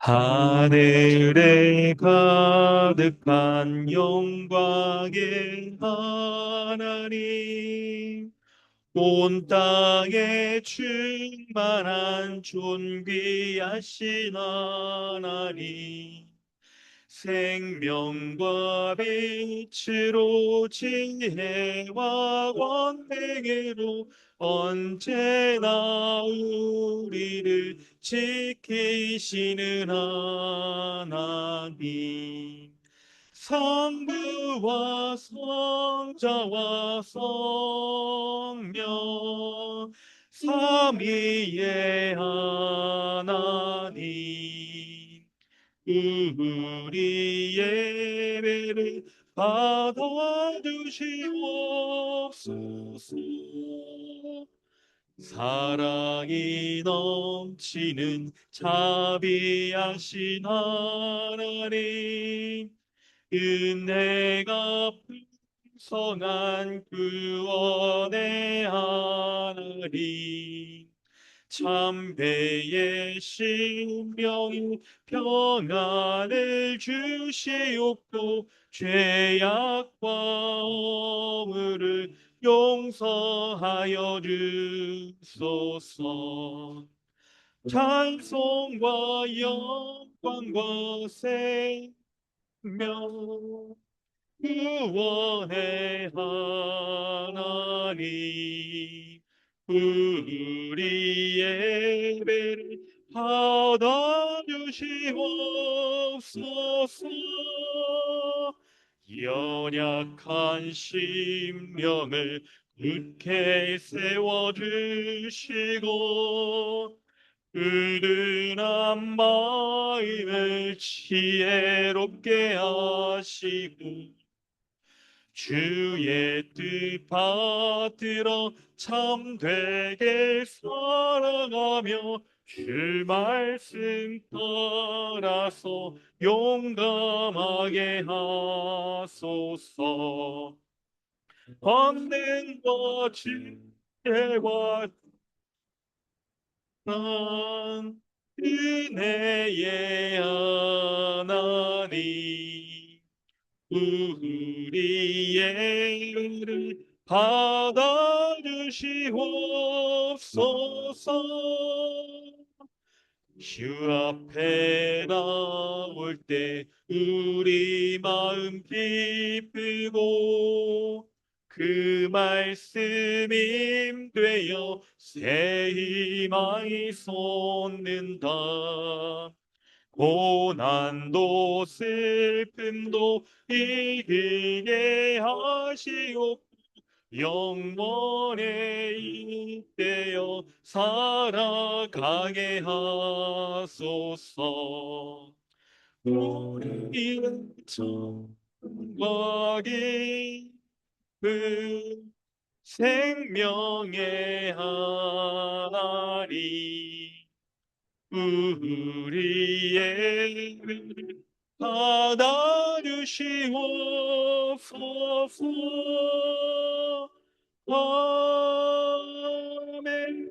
하늘에 가득한 영광의 하나님, 온 땅에 충만한 존귀하신 하나님, 생명과 빛으로 지혜와 권능으로 언제나 우리를 지키시는 하나님, 성부와 성자와 성령 삼위의 하나님, 우리 예배를 받아주시옵소서. 사랑이 넘치는 자비하신 하나님, 은혜가 풍성한 구원의 하나님, 참배의 신명이 평안을 주시옵고 죄악과 허물을 용서하여 주소서. 찬송과 영광과 생명 구원의 하나님, 우리 예배를 받아주시옵소서. 연약한 심령을 굳게 세워주시고 의른한 마음을 지혜롭게 하시고 주의 뜻 받들어 참되게 살아가며 주 말씀 따라서 용감하게 하소서. 권능과 지혜와 난 은혜의 하나님, 우리의 은혜를 받아주시옵소서. 주 앞에 나올 때 우리 마음 기쁘고 그 말씀임 되어 새 희망이 솟는다. 고난도 슬픔도 이기게 하시옵고 영원에 잇대어 살아가게 하소서. 우리는 정박이 그 생명의 하나님, 우리의 받아주시옵소서. 아멘.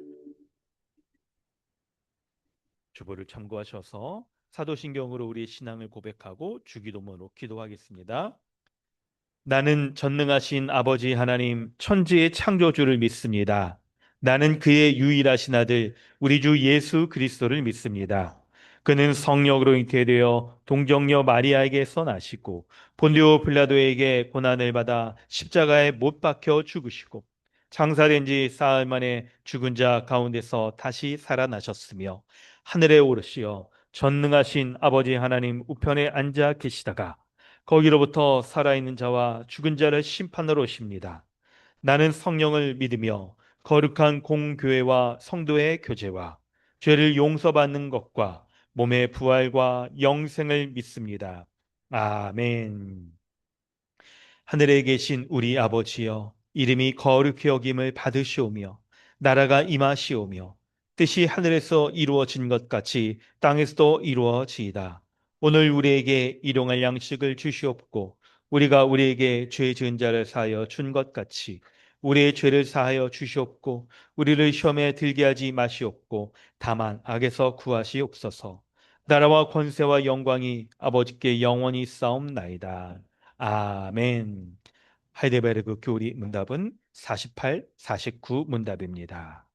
주보를 참고하셔서 사도신경으로 우리의 신앙을 고백하고 주기도문으로 기도하겠습니다. 나는 전능하신 아버지 하나님 천지의 창조주를 믿습니다. 나는 그의 유일하신 아들 우리 주 예수 그리스도를 믿습니다. 그는 성령으로 잉태되어 동정녀 마리아에게서 나시고 본디오 빌라도에게 고난을 받아 십자가에 못 박혀 죽으시고 장사된 지 사흘 만에 죽은 자 가운데서 다시 살아나셨으며 하늘에 오르시어 전능하신 아버지 하나님 우편에 앉아 계시다가 거기로부터 살아있는 자와 죽은 자를 심판하러 오십니다. 나는 성령을 믿으며 거룩한 공교회와 성도의 교제와 죄를 용서받는 것과 몸의 부활과 영생을 믿습니다. 아멘. 하늘에 계신 우리 아버지여, 이름이 거룩히 여김을 받으시오며 나라가 임하시오며 뜻이 하늘에서 이루어진 것 같이 땅에서도 이루어지이다. 오늘 우리에게 일용할 양식을 주시옵고 우리가 우리에게 죄 지은 자를 사하여 준 것 같이 우리의 죄를 사하여 주시옵고 우리를 시험에 들게 하지 마시옵고 다만 악에서 구하시옵소서. 나라와 권세와 영광이 아버지께 영원히 싸움나이다. 아멘. 하이데베르그 교리 문답은 48, 49 문답입니다.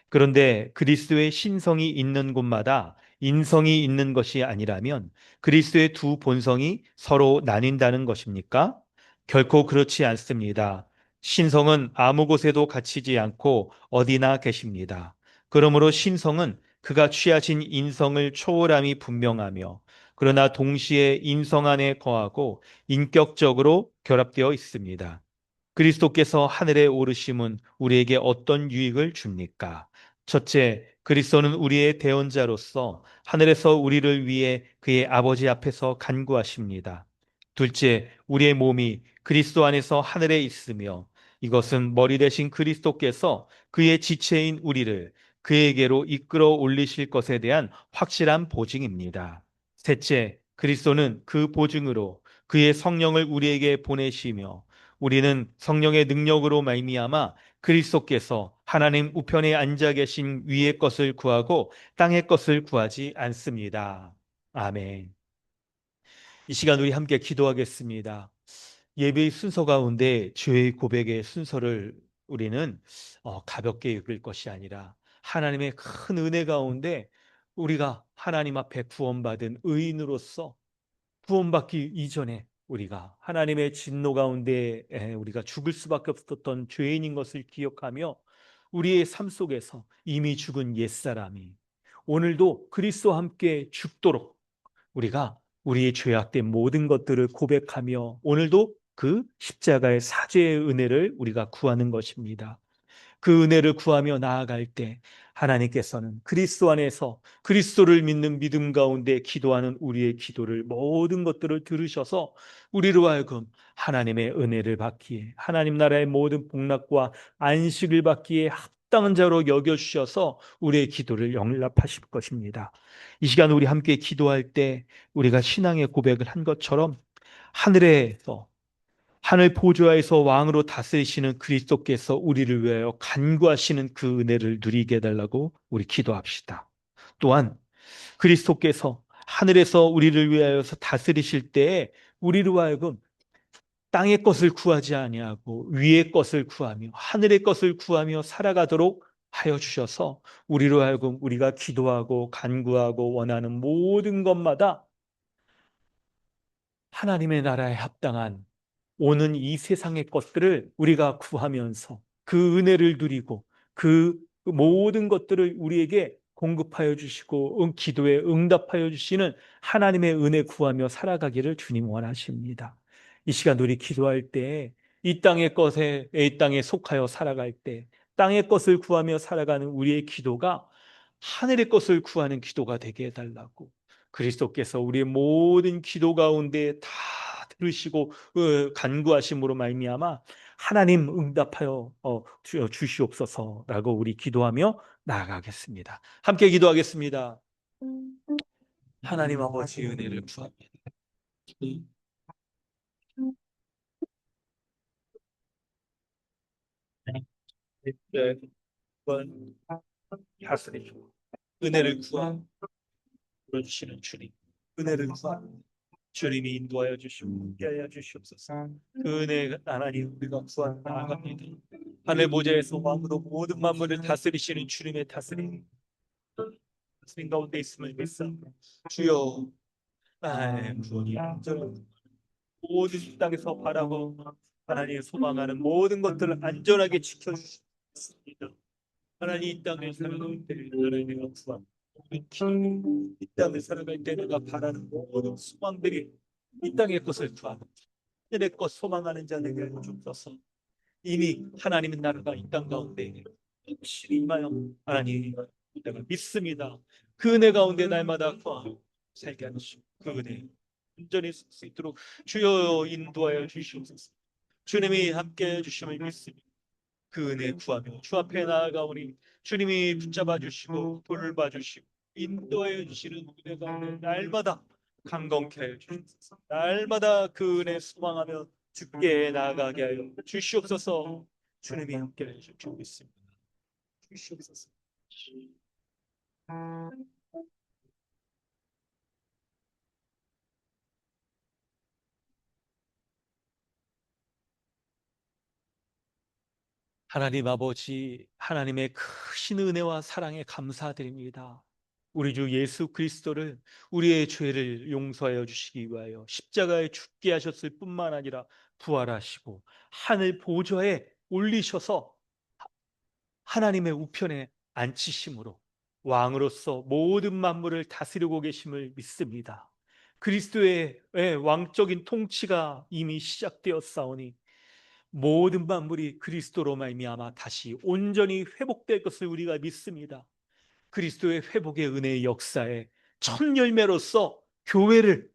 그런데 그리스도의 신성이 있는 곳마다 인성이 있는 것이 아니라면 그리스도의 두 본성이 서로 나뉜다는 것입니까? 결코 그렇지 않습니다. 신성은 아무 곳에도 갇히지 않고 어디나 계십니다. 그러므로 신성은 그가 취하신 인성을 초월함이 분명하며 그러나 동시에 인성 안에 거하고 인격적으로 결합되어 있습니다. 그리스도께서 하늘에 오르심은 우리에게 어떤 유익을 줍니까? 첫째, 그리스도는 우리의 대언자로서 하늘에서 우리를 위해 그의 아버지 앞에서 간구하십니다. 둘째, 우리의 몸이 그리스도 안에서 하늘에 있으며 이것은 머리 대신 그리스도께서 그의 지체인 우리를 그에게로 이끌어 올리실 것에 대한 확실한 보증입니다. 셋째, 그리스도는 그 보증으로 그의 성령을 우리에게 보내시며 우리는 성령의 능력으로 말미암아 그리스도께서 하나님 우편에 앉아 계신 위의 것을 구하고 땅의 것을 구하지 않습니다. 아멘. 이 시간 우리 함께 기도하겠습니다. 예배의 순서 가운데 죄의 고백의 순서를 우리는 가볍게 읽을 것이 아니라 하나님의 큰 은혜 가운데 우리가 하나님 앞에 구원받은 의인으로서 구원받기 이전에 우리가 하나님의 진노 가운데 우리가 죽을 수밖에 없었던 죄인인 것을 기억하며 우리의 삶 속에서 이미 죽은 옛사람이 오늘도 그리스도와 함께 죽도록 우리가 우리의 죄악된 모든 것들을 고백하며 오늘도 그 십자가의 사죄의 은혜를 우리가 구하는 것입니다. 그 은혜를 구하며 나아갈 때 하나님께서는 그리스도 안에서 그리스도를 믿는 믿음 가운데 기도하는 우리의 기도를 모든 것들을 들으셔서 우리로 하여금 하나님의 은혜를 받기에 하나님 나라의 모든 복락과 안식을 받기에 합당한 자로 여겨주셔서 우리의 기도를 영납하실 것입니다. 이 시간 우리 함께 기도할 때 우리가 신앙의 고백을 한 것처럼 하늘에서 하늘 보좌에서 왕으로 다스리시는 그리스도께서 우리를 위하여 간구하시는 그 은혜를 누리게 해달라고 우리 기도합시다. 또한 그리스도께서 하늘에서 우리를 위하여서 다스리실 때에 우리로 하여금 땅의 것을 구하지 아니하고 위의 것을 구하며 하늘의 것을 구하며 살아가도록 하여 주셔서 우리로 하여금 우리가 기도하고 간구하고 원하는 모든 것마다 하나님의 나라에 합당한 오는 이 세상의 것들을 우리가 구하면서 그 은혜를 누리고 그 모든 것들을 우리에게 공급하여 주시고 기도에 응답하여 주시는 하나님의 은혜 구하며 살아가기를 주님 원하십니다. 이 시간 우리 기도할 때 이 땅의 것에 이 땅에 속하여 살아갈 때 땅의 것을 구하며 살아가는 우리의 기도가 하늘의 것을 구하는 기도가 되게 해달라고 그리스도께서 우리의 모든 기도 가운데 다 들으시고 간구하심으로 말미암아 하나님 응답하여 주시옵소서라고 우리 기도하며 나아가겠습니다. 함께 기도하겠습니다. 하나님 아버지 은혜를 구합니다. 네, 이번 다스리시고 은혜를 구하 주시는 주님, 은혜를 구하 주님이 인도하여 주시고 함께하여 주시옵소서. 그 은혜 하나님 우리가 구하 나아갑니다. 하늘 보좌에서 왕으로 모든 만물을 다스리시는 주님의 다스림 가운데 있음을 믿습니다. 주여, 구원이 안전한 모든 이 땅에서 바라고 하나님 소망하는 모든 것들을 안전하게 지켜주십니다. 하나님 이 땅을 살아갈 때 하나님 내가 구한 이 땅을 살아갈 때 내가 바라는 모든 소망들이 이 땅의 것을 구하는 하늘의 것 소망하는 자에게 주옵소서. 이미 하나님의 나라가 이 땅 가운데 확실히 임하여 하나님 내가 믿습니다. 그 은혜 가운데 날마다 구하고 살게 하시고 그 은혜 온전히 쓸 수 있도록 주여 인도하여 주시옵소서. 주님이 함께 해주심을 믿습니다. 그 은혜 구하며 주 앞에 나아가오니 주님이 붙잡아 주시고 돌봐 주시고 인도하여 주시는 은혜 가운데 날마다 강건케 하여 주시옵소서. 날마다 그 은혜 소망하며 주께 나아가게 하여 주시옵소서. 주님이 함께 해 주시고 있습니다. 주시옵소서. 하나님 아버지, 하나님의 크신 은혜와 사랑에 감사드립니다. 우리 주 예수 그리스도를 우리의 죄를 용서하여 주시기 위하여 십자가에 죽게 하셨을 뿐만 아니라 부활하시고 하늘 보좌에 올리셔서 하나님의 우편에 앉히심으로 왕으로서 모든 만물을 다스리고 계심을 믿습니다. 그리스도의 왕적인 통치가 이미 시작되었사오니 모든 만물이 그리스도로 말미암아 다시 온전히 회복될 것을 우리가 믿습니다. 그리스도의 회복의 은혜의 역사에 첫 열매로서 교회를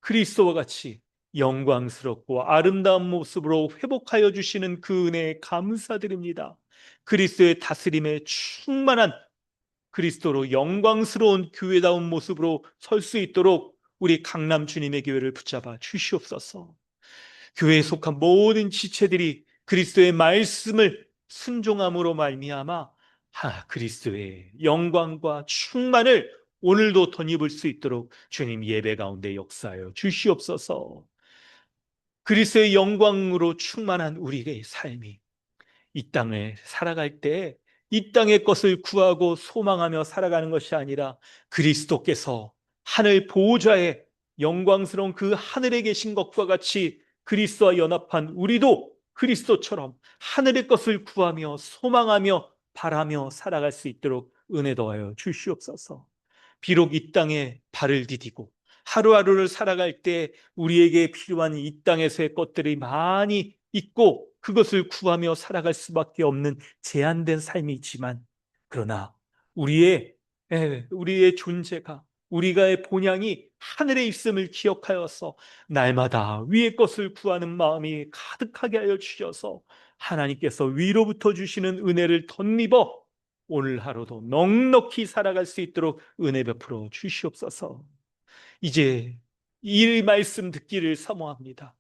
그리스도와 같이 영광스럽고 아름다운 모습으로 회복하여 주시는 그 은혜에 감사드립니다. 그리스도의 다스림에 충만한 그리스도로 영광스러운 교회다운 모습으로 설 수 있도록 우리 강남 주님의 교회를 붙잡아 주시옵소서. 교회에 속한 모든 지체들이 그리스도의 말씀을 순종함으로 말미암아 그리스도의 영광과 충만을 오늘도 덧입을 수 있도록 주님 예배 가운데 역사하여 주시옵소서. 그리스도의 영광으로 충만한 우리의 삶이 이 땅을 살아갈 때 이 땅의 것을 구하고 소망하며 살아가는 것이 아니라 그리스도께서 하늘 보호자의 영광스러운 그 하늘에 계신 것과 같이 그리스도와 연합한 우리도 그리스도처럼 하늘의 것을 구하며 소망하며 바라며 살아갈 수 있도록 은혜 더하여 주시옵소서. 비록 이 땅에 발을 디디고 하루하루를 살아갈 때 우리에게 필요한 이 땅에서의 것들이 많이 있고 그것을 구하며 살아갈 수밖에 없는 제한된 삶이지만 그러나 우리의 존재가 우리가의 본향이 하늘에 있음을 기억하여서 날마다 위의 것을 구하는 마음이 가득하게 하여 주셔서 하나님께서 위로부터 주시는 은혜를 덧입어 오늘 하루도 넉넉히 살아갈 수 있도록 은혜 베풀어 주시옵소서. 이제 이 말씀 듣기를 사모합니다.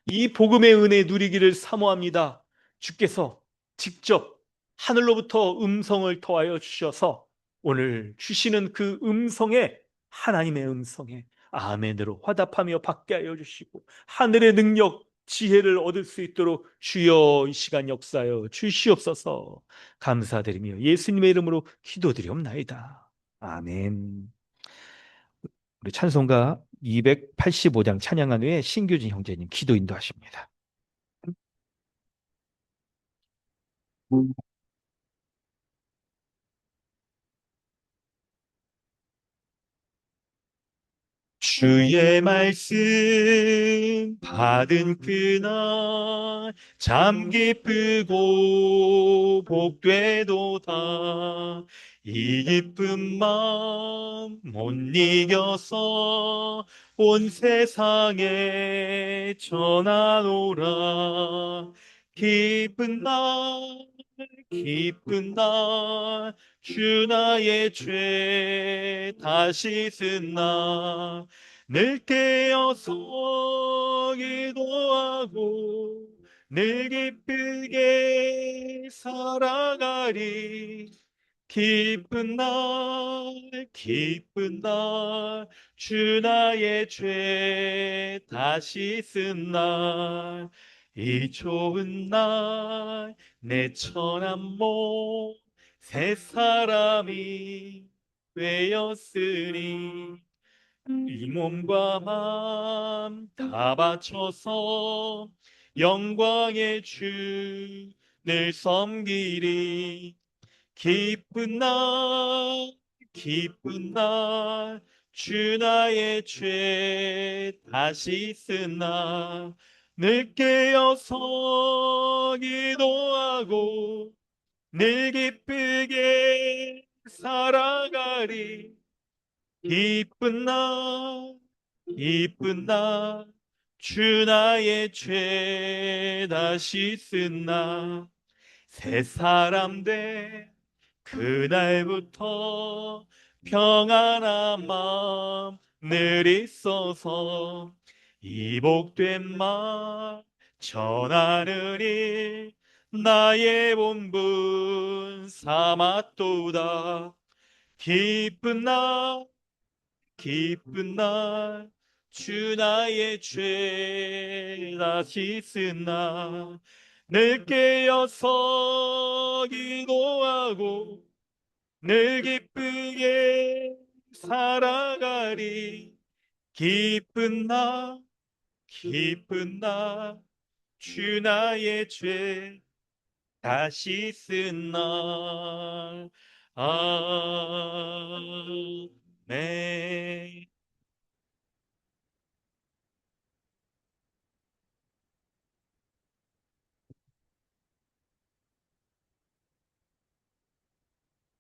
이 복음의 은혜 누리기를 사모합니다. 주께서 직접 하늘로부터 음성을 더하여 주셔서 오늘 주시는 그 음성에 하나님의 음성에 아멘으로 화답하며 받게 하여 주시고 하늘의 능력 지혜를 얻을 수 있도록 주여 이 시간 역사하여 주시옵소서. 감사드리며 예수님의 이름으로 기도드리옵나이다. 아멘. 우리 찬송가 285장 찬양한 후에 신규진 형제님 기도 인도하십니다. 주의 말씀 받은 그날 잠 기쁘고 복되도다. 이 기쁜 마음 못 이겨서 온 세상에 전하노라. 기쁜 날 기쁜 날 주 나의 죄 다시 쓴나 늘 깨어서 기도하고 늘 기쁘게 살아가리. 기쁜 날, 주 나의 죄 다시 쓴 날, 이 좋은 날, 내 천한 몸, 새 사람이 되었으니, 이 몸과 마음 다 바쳐서 영광의 주를 섬기리. 기쁜 날, 기쁜 날, 주 나의 죄 다시 쓰나, 늘 깨어서 기도하고, 늘 기쁘게 살아가리. 기쁜 날, 기쁜 날, 주 나의 죄 다시 쓰나, 새 사람 돼 그날부터 평안한 마음 늘 있어서 이 복된 말 전하느니 나의 본분 삼았도다. 기쁜 날, 기쁜 날, 주 나의 죄 다시 쓰나, 늘 깨어서 기도하고 늘 기쁘게 살아가리. 기쁜 나 기쁜 나 주 나의 죄 다시 쓴 날. 아멘.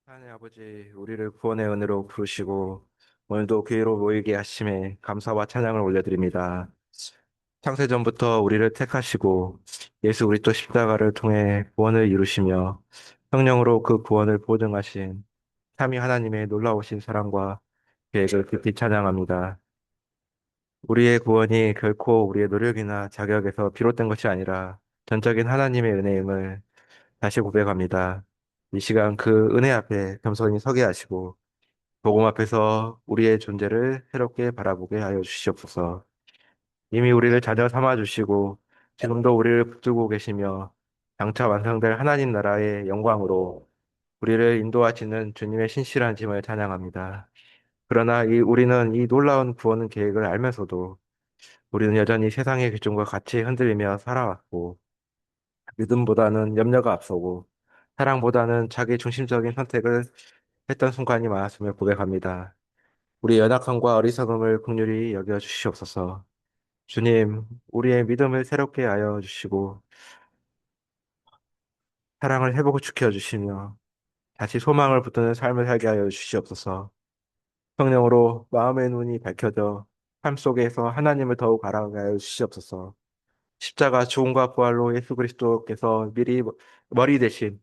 하나님 아버지, 우리를 구원의 은혜로 부르시고 오늘도 교회로 모이게 하심에 감사와 찬양을 올려드립니다. 창세전부터 우리를 택하시고 예수 그리스도 십자가를 통해 구원을 이루시며 성령으로 그 구원을 보증하신 삼위 하나님의 놀라우신 사랑과 계획을 깊이 찬양합니다. 우리의 구원이 결코 우리의 노력이나 자격에서 비롯된 것이 아니라 전적인 하나님의 은혜임을 다시 고백합니다. 이 시간 그 은혜 앞에 겸손히 서게 하시고 복음 앞에서 우리의 존재를 새롭게 바라보게 하여 주시옵소서. 이미 우리를 자녀 삼아 주시고 지금도 우리를 붙들고 계시며 장차 완성될 하나님 나라의 영광으로 우리를 인도하시는 주님의 신실한 짐을 찬양합니다. 그러나 우리는 이 놀라운 구원 계획을 알면서도 우리는 여전히 세상의 규정과 같이 흔들리며 살아왔고 믿음보다는 염려가 앞서고 사랑보다는 자기 중심적인 선택을 했던 순간이 많았음을 고백합니다. 우리 연약함과 어리석음을 긍휼히 여겨 주시옵소서. 주님, 우리의 믿음을 새롭게 하여 주시고 사랑을 회복 시켜 주시며 다시 소망을 붙드는 삶을 살게 하여 주시옵소서. 성령으로 마음의 눈이 밝혀져 삶 속에서 하나님을 더욱 알아가게 하여 주시옵소서. 십자가 죽음과 부활로 예수 그리스도께서 미리 머리 대신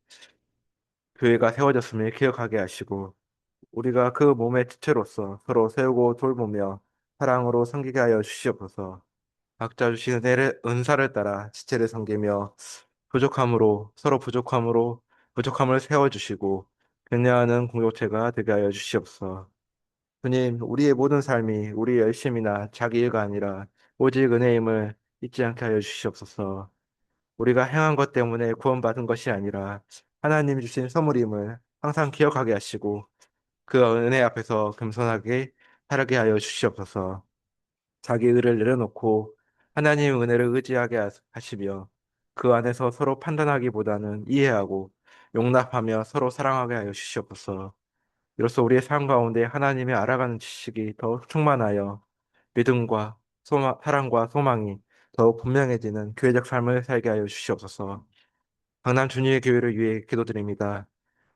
교회가 세워졌음을 기억하게 하시고 우리가 그 몸의 지체로서 서로 세우고 돌보며 사랑으로 섬기게 하여 주시옵소서. 각자 주시는 은사를 따라 지체를 섬기며 서로 부족함으로 부족함을 세워주시고 격려하는 공동체가 되게 하여 주시옵소서. 주님, 우리의 모든 삶이 우리 열심이나 자기 일가 아니라 오직 은혜임을 잊지 않게 하여 주시옵소서. 우리가 행한 것 때문에 구원받은 것이 아니라 하나님 주신 선물임을 항상 기억하게 하시고 그 은혜 앞에서 겸손하게 살게 하여 주시옵소서. 자기 의를 내려놓고 하나님 은혜를 의지하게 하시며 그 안에서 서로 판단하기보다는 이해하고 용납하며 서로 사랑하게 하여 주시옵소서. 이로써 우리의 삶 가운데 하나님의 알아가는 지식이 더욱 충만하여 믿음과 사랑과 소망이 더욱 분명해지는 교회적 삶을 살게 하여 주시옵소서. 강남 준희의 교회를 위해 기도드립니다.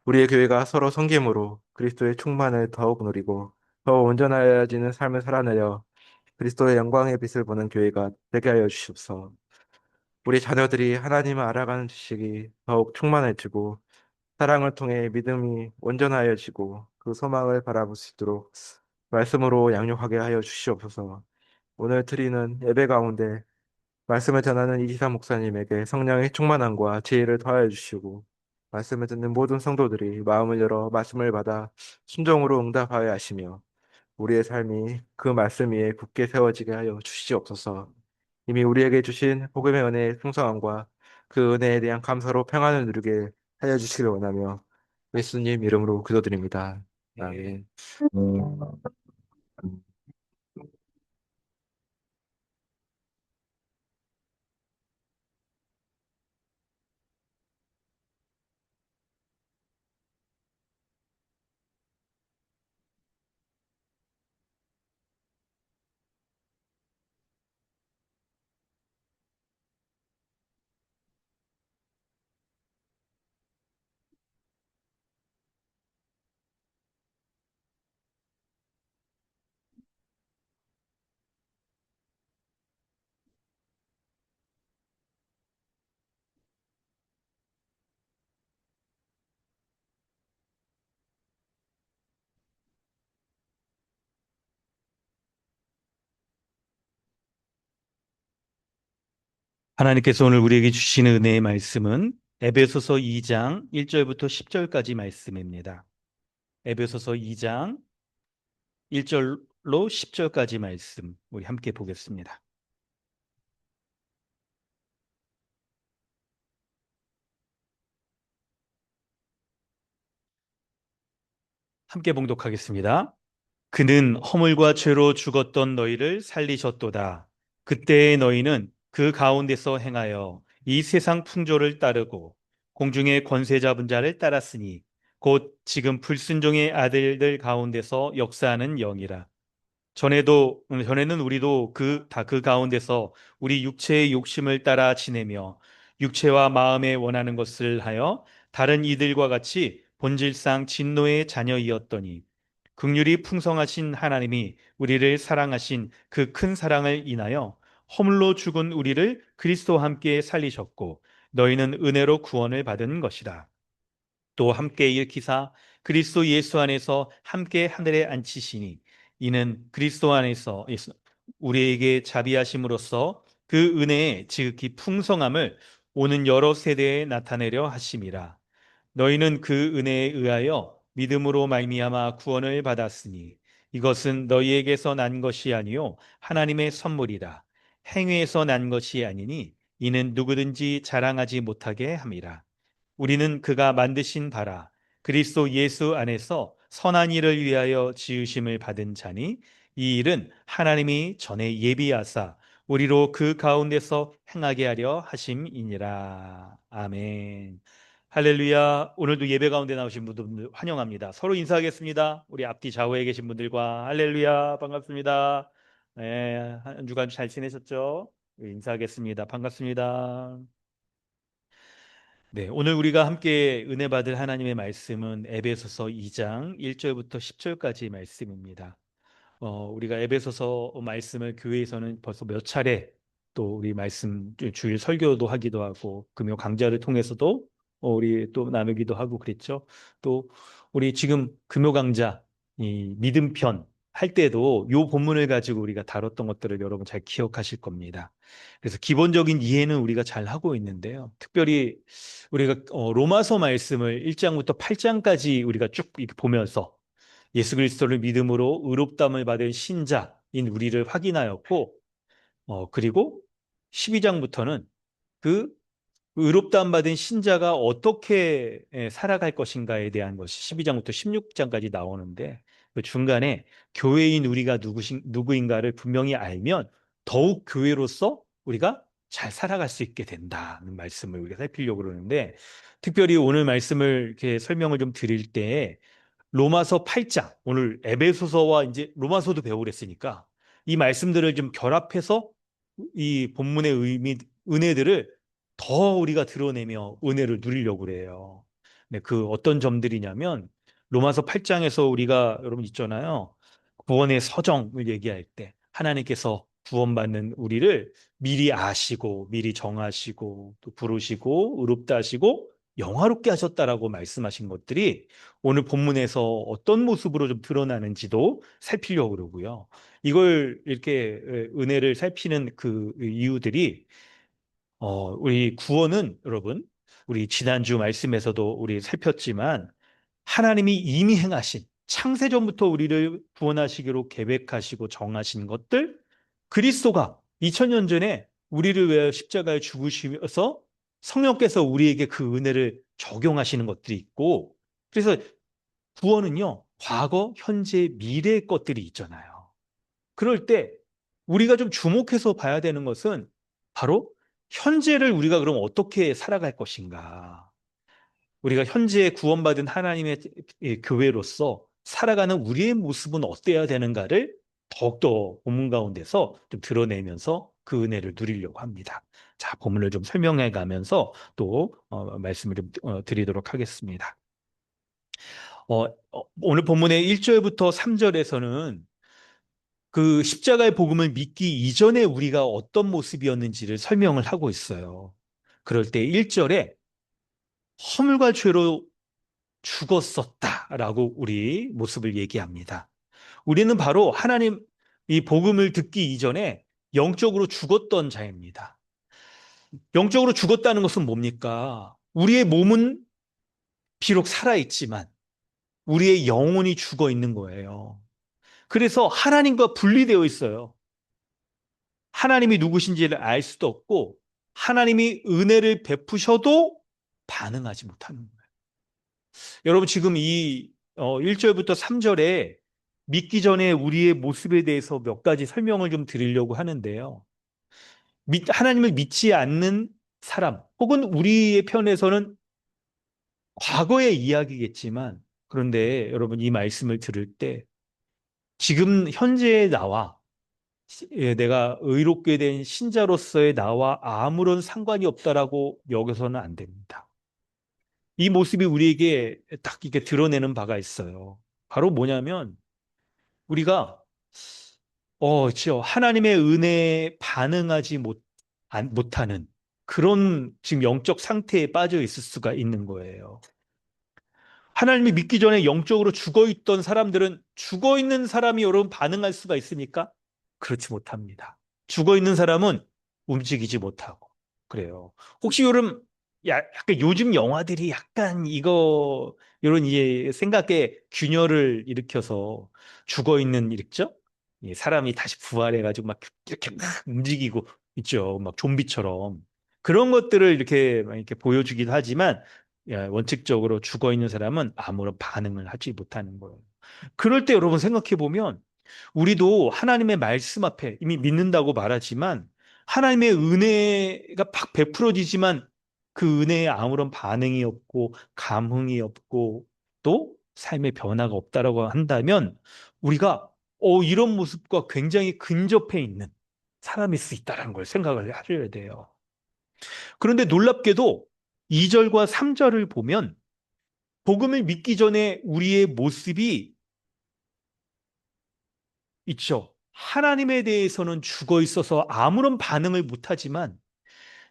우리의 교회가 서로 섬김으로 그리스도의 충만을 더욱 누리고 더 온전해지는 삶을 살아내려 그리스도의 영광의 빛을 보는 교회가 되게 하여 주시옵소서. 우리 자녀들이 하나님을 알아가는 지식이 더욱 충만해지고 사랑을 통해 믿음이 온전하여지고 그 소망을 바라볼 수 있도록 말씀으로 양육하게 하여 주시옵소서. 오늘 드리는 예배 가운데 말씀을 전하는 이지사 목사님에게 성령의 충만함과 지혜를 더하여 주시고 말씀을 듣는 모든 성도들이 마음을 열어 말씀을 받아 순종으로 응답하여 하시며 우리의 삶이 그 말씀 위에 굳게 세워지게 하여 주시옵소서. 이미 우리에게 주신 복음의 은혜의 풍성함과 그 은혜에 대한 감사로 평안을 누리게 하여 주시길 원하며 예수님 이름으로 기도드립니다. 아멘. 하나님께서 오늘 우리에게 주시는 은혜의 말씀은 에베소서 2장 1절부터 10절까지 말씀입니다. 에베소서 2장 1절로 10절까지 말씀 우리 함께 보겠습니다. 함께 봉독하겠습니다. 그는 허물과 죄로 죽었던 너희를 살리셨도다. 그때의 너희는 그 가운데서 행하여 이 세상 풍조를 따르고 공중의 권세 잡은 자를 따랐으니 곧 지금 불순종의 아들들 가운데서 역사하는 영이라. 전에는 우리도 그 가운데서 우리 육체의 욕심을 따라 지내며 육체와 마음에 원하는 것을 하여 다른 이들과 같이 본질상 진노의 자녀이었더니 긍휼이 풍성하신 하나님이 우리를 사랑하신 그 큰 사랑을 인하여 허물로 죽은 우리를 그리스도와 함께 살리셨고 너희는 은혜로 구원을 받은 것이라. 또 함께 일으키사 그리스도 예수 안에서 함께 하늘에 앉히시니 이는 그리스도 안에서 우리에게 자비하심으로써 그 은혜의 지극히 풍성함을 오는 여러 세대에 나타내려 하심이라. 너희는 그 은혜에 의하여 믿음으로 말미암아 구원을 받았으니 이것은 너희에게서 난 것이 아니요 하나님의 선물이라. 행위에서 난 것이 아니니 이는 누구든지 자랑하지 못하게 함이라. 우리는 그가 만드신 바라 그리스도 예수 안에서 선한 일을 위하여 지으심을 받은 자니 이 일은 하나님이 전에 예비하사 우리로 그 가운데서 행하게 하려 하심이니라. 아멘. 할렐루야. 오늘도 예배 가운데 나오신 분들 환영합니다. 서로 인사하겠습니다. 우리 앞뒤 좌우에 계신 분들과 할렐루야. 반갑습니다. 네, 한 주간 잘 지내셨죠? 인사하겠습니다. 반갑습니다. 네, 오늘 우리가 함께 은혜 받을 하나님의 말씀은 에베소서 2장 1절부터 10절까지 말씀입니다. 우리가 에베소서 말씀을 교회에서는 벌써 몇 차례 또 우리 말씀 주일 설교도 하기도 하고 금요 강좌를 통해서도 우리 또 나누기도 하고 그랬죠. 또 우리 지금 금요 강좌 이 믿음편 할 때도 요 본문을 가지고 우리가 다뤘던 것들을 여러분 잘 기억하실 겁니다. 그래서 기본적인 이해는 우리가 잘 하고 있는데요. 특별히 우리가 로마서 말씀을 1장부터 8장까지 우리가 쭉 이렇게 보면서 예수 그리스도를 믿음으로 의롭다함을 받은 신자인 우리를 확인하였고, 그리고 12장부터는 그 의롭다함 받은 신자가 어떻게 살아갈 것인가에 대한 것이 12장부터 16장까지 나오는데 그 중간에 교회인 우리가 누구인가를 분명히 알면 더욱 교회로서 우리가 잘 살아갈 수 있게 된다는 말씀을 우리가 살피려고 그러는데 특별히 오늘 말씀을 이렇게 설명을 좀 드릴 때 로마서 8장, 오늘 에베소서와 이제 로마서도 배우랬으니까 이 말씀들을 좀 결합해서 이 본문의 은혜들을 더 우리가 드러내며 은혜를 누리려고 그래요. 네, 그 어떤 점들이냐면 로마서 8장에서 우리가 여러분 있잖아요. 구원의 서정을 얘기할 때 하나님께서 구원받는 우리를 미리 아시고 미리 정하시고 또 부르시고 의롭다 하시고 영화롭게 하셨다라고 말씀하신 것들이 오늘 본문에서 어떤 모습으로 좀 드러나는지도 살피려고 그러고요. 이걸 이렇게 은혜를 살피는 그 이유들이 우리 구원은 여러분 우리 지난주 말씀에서도 우리 살폈지만 하나님이 이미 행하신 창세전부터 우리를 구원하시기로 계획하시고 정하신 것들 그리스도가 2000년 전에 우리를 위하여 십자가에 죽으시면서 성령께서 우리에게 그 은혜를 적용하시는 것들이 있고 그래서 구원은요 과거, 현재, 미래의 것들이 있잖아요. 그럴 때 우리가 좀 주목해서 봐야 되는 것은 바로 현재를 우리가 그럼 어떻게 살아갈 것인가. 우리가 현재 구원받은 하나님의 교회로서 살아가는 우리의 모습은 어때야 되는가를 더욱더 본문 가운데서 좀 드러내면서 그 은혜를 누리려고 합니다. 자, 본문을 좀 설명해 가면서 또 말씀을 좀 드리도록 하겠습니다. 오늘 본문의 1절부터 3절에서는 그 십자가의 복음을 믿기 이전에 우리가 어떤 모습이었는지를 설명을 하고 있어요. 그럴 때 1절에 허물과 죄로 죽었었다라고 우리 모습을 얘기합니다. 우리는 바로 하나님 이 복음을 듣기 이전에 영적으로 죽었던 자입니다. 영적으로 죽었다는 것은 뭡니까? 우리의 몸은 비록 살아있지만 우리의 영혼이 죽어 있는 거예요. 그래서 하나님과 분리되어 있어요. 하나님이 누구신지를 알 수도 없고 하나님이 은혜를 베푸셔도 반응하지 못하는 거예요. 여러분 지금 이 1절부터 3절에 믿기 전에 우리의 모습에 대해서 몇 가지 설명을 좀 드리려고 하는데요. 하나님을 믿지 않는 사람, 혹은 우리의 편에서는 과거의 이야기겠지만, 그런데 여러분 이 말씀을 들을 때 지금 현재의 나와 내가 의롭게 된 신자로서의 나와 아무런 상관이 없다라고 여겨서는 안 됩니다. 이 모습이 우리에게 딱 이렇게 드러내는 바가 있어요. 바로 뭐냐면 우리가 그렇죠. 하나님의 은혜에 반응하지 못하는 그런 지금 영적 상태에 빠져 있을 수가 있는 거예요. 하나님이 믿기 전에 영적으로 죽어 있던 사람들은 죽어 있는 사람이 여러분 반응할 수가 있습니까? 그렇지 못합니다. 죽어 있는 사람은 움직이지 못하고 그래요. 혹시 여러분 약간 요즘 영화들이 약간 이런 이제 생각에 균열을 일으켜서 죽어 있는 일이죠? 예, 사람이 다시 부활해가지고 막 이렇게 막 움직이고 있죠. 막 좀비처럼 그런 것들을 이렇게 막 이렇게 보여주기도 하지만 원칙적으로 죽어 있는 사람은 아무런 반응을 하지 못하는 거예요. 그럴 때 여러분 생각해 보면 우리도 하나님의 말씀 앞에 이미 믿는다고 말하지만 하나님의 은혜가 팍 베풀어지지만 그 은혜에 아무런 반응이 없고 감흥이 없고 또 삶의 변화가 없다라고 한다면 우리가 이런 모습과 굉장히 근접해 있는 사람일 수 있다는 걸 생각을 하셔야 돼요. 그런데 놀랍게도 2절과 3절을 보면 복음을 믿기 전에 우리의 모습이 있죠. 하나님에 대해서는 죽어 있어서 아무런 반응을 못하지만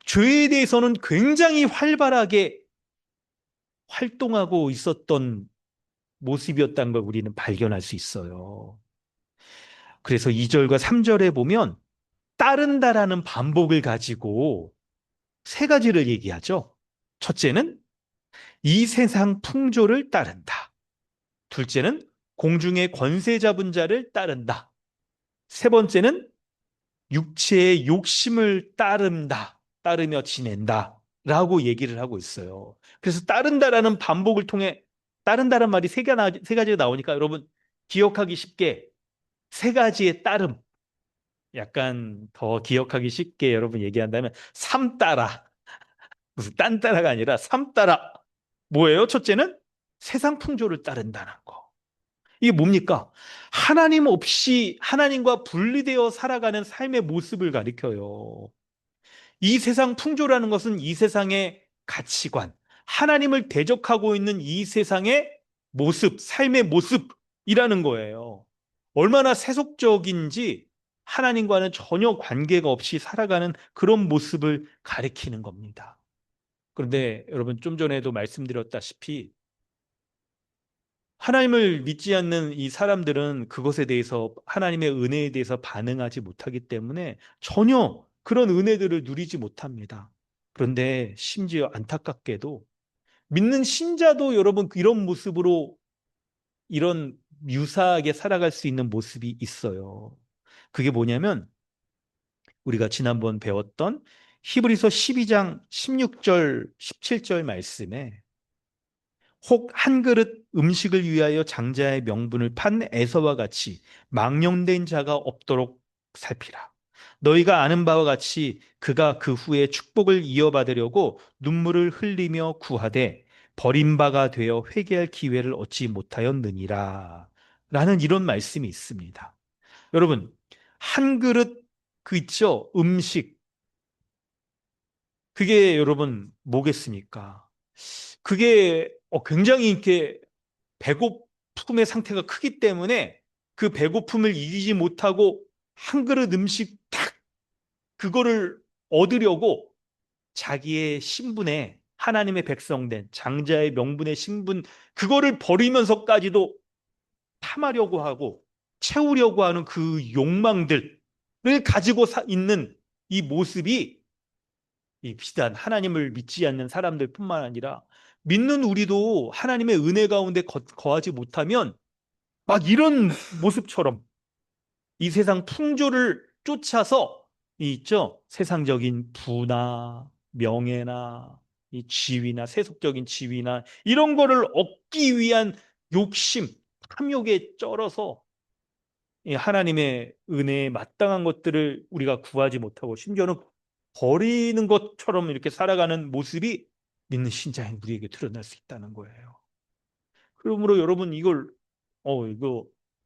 죄에 대해서는 굉장히 활발하게 활동하고 있었던 모습이었다는 걸 우리는 발견할 수 있어요. 그래서 2절과 3절에 보면 따른다라는 반복을 가지고 세 가지를 얘기하죠. 첫째는 이 세상 풍조를 따른다. 둘째는 공중의 권세 잡은 자를 따른다. 세 번째는 육체의 욕심을 따르며 지낸다. 라고 얘기를 하고 있어요. 그래서 따른다라는 반복을 통해 따른다는 말이 세 가지가 나오니까 여러분 기억하기 쉽게 세 가지의 따름. 약간 더 기억하기 쉽게 여러분 얘기한다면 삼따라. 무슨 딴따라가 아니라 삼따라. 뭐예요? 첫째는 세상 풍조를 따른다는 거. 이게 뭡니까? 하나님 없이 하나님과 분리되어 살아가는 삶의 모습을 가리켜요. 이 세상 풍조라는 것은 이 세상의 가치관, 하나님을 대적하고 있는 이 세상의 모습, 삶의 모습이라는 거예요. 얼마나 세속적인지 하나님과는 전혀 관계가 없이 살아가는 그런 모습을 가리키는 겁니다. 그런데 여러분 좀 전에도 말씀드렸다시피 하나님을 믿지 않는 이 사람들은 그것에 대해서 하나님의 은혜에 대해서 반응하지 못하기 때문에 전혀 그런 은혜들을 누리지 못합니다. 그런데 심지어 안타깝게도 믿는 신자도 여러분 이런 모습으로 이런 유사하게 살아갈 수 있는 모습이 있어요. 그게 뭐냐면 우리가 지난번 배웠던 히브리서 12장 16절 17절 말씀에 혹 한 그릇 음식을 위하여 장자의 명분을 판 에서와 같이 망령된 자가 없도록 살피라. 너희가 아는 바와 같이 그가 그 후에 축복을 이어받으려고 눈물을 흘리며 구하되 버림바가 되어 회개할 기회를 얻지 못하였느니라. 라는 이런 말씀이 있습니다. 여러분, 한 그릇 그 있죠? 음식. 그게 여러분 뭐겠습니까? 그게 굉장히 이렇게 배고픔의 상태가 크기 때문에 그 배고픔을 이기지 못하고 한 그릇 음식 딱 그거를 얻으려고 자기의 신분에 하나님의 백성된 장자의 명분의 신분 그거를 버리면서까지도 탐하려고 하고 채우려고 하는 그 욕망들을 가지고 있는 이 모습이 이 비단 하나님을 믿지 않는 사람들뿐만 아니라 믿는 우리도 하나님의 은혜 가운데 거하지 못하면 막 이런 모습처럼 이 세상 풍조를 쫓아서 이 있죠. 세상적인 부나 명예나 이 지위나 세속적인 지위나 이런 거를 얻기 위한 욕심, 탐욕에 쩔어서 이 하나님의 은혜에 마땅한 것들을 우리가 구하지 못하고 심지어는 버리는 것처럼 이렇게 살아가는 모습이 믿는 신자인 우리에게 드러날 수 있다는 거예요. 그러므로 여러분 이거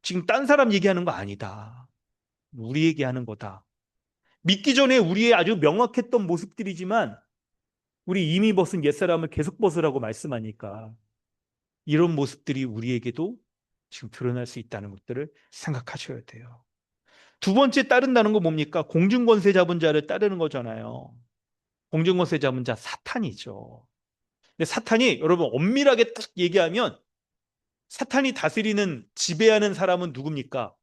지금 딴 사람 얘기하는 거 아니다. 우리 얘기하는 거다. 믿기 전에 우리의 아주 명확했던 모습들이지만 우리 이미 벗은 옛사람을 계속 벗으라고 말씀하니까 이런 모습들이 우리에게도 지금 드러날 수 있다는 것들을 생각하셔야 돼요. 두 번째 따른다는 거 뭡니까? 공중권세 잡은 자를 따르는 거잖아요. 공중권세 잡은 자 사탄이죠. 근데 사탄이 여러분 엄밀하게 딱 얘기하면 사탄이 다스리는 지배하는 사람은 누굽니까?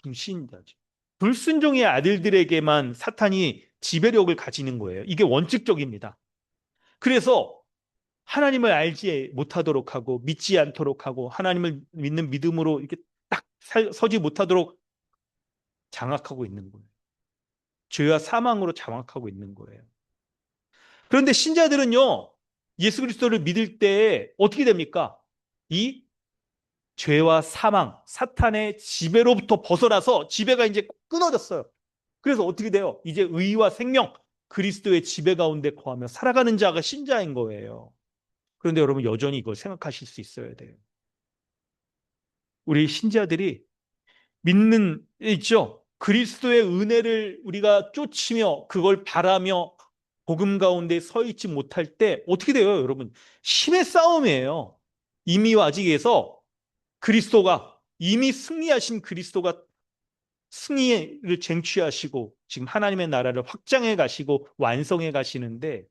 불신자죠. 불순종의 아들들에게만 사탄이 지배력을 가지는 거예요. 이게 원칙적입니다. 그래서 하나님을 알지 못하도록 하고 믿지 않도록 하고 하나님을 믿는 믿음으로 이렇게 딱 서지 못하도록 장악하고 있는 거예요. 죄와 사망으로 장악하고 있는 거예요. 그런데 신자들은요, 예수 그리스도를 믿을 때 어떻게 됩니까? 이 죄와 사망, 사탄의 지배로부터 벗어나서 지배가 이제 끊어졌어요. 그래서 어떻게 돼요? 이제 의와 생명, 그리스도의 지배 가운데 거하며 살아가는 자가 신자인 거예요. 그런데 여러분 여전히 이걸 생각하실 수 있어야 돼요. 우리 신자들이 믿는 있죠. 그리스도의 은혜를 우리가 쫓으며 그걸 바라며 복음 가운데 서 있지 못할 때 어떻게 돼요, 여러분? 힘의 싸움이에요. 이미 아직에서 그리스도가 이미 승리하신 그리스도가 승리를 쟁취하시고 지금 하나님의 나라를 확장해 가시고 완성해 가시는데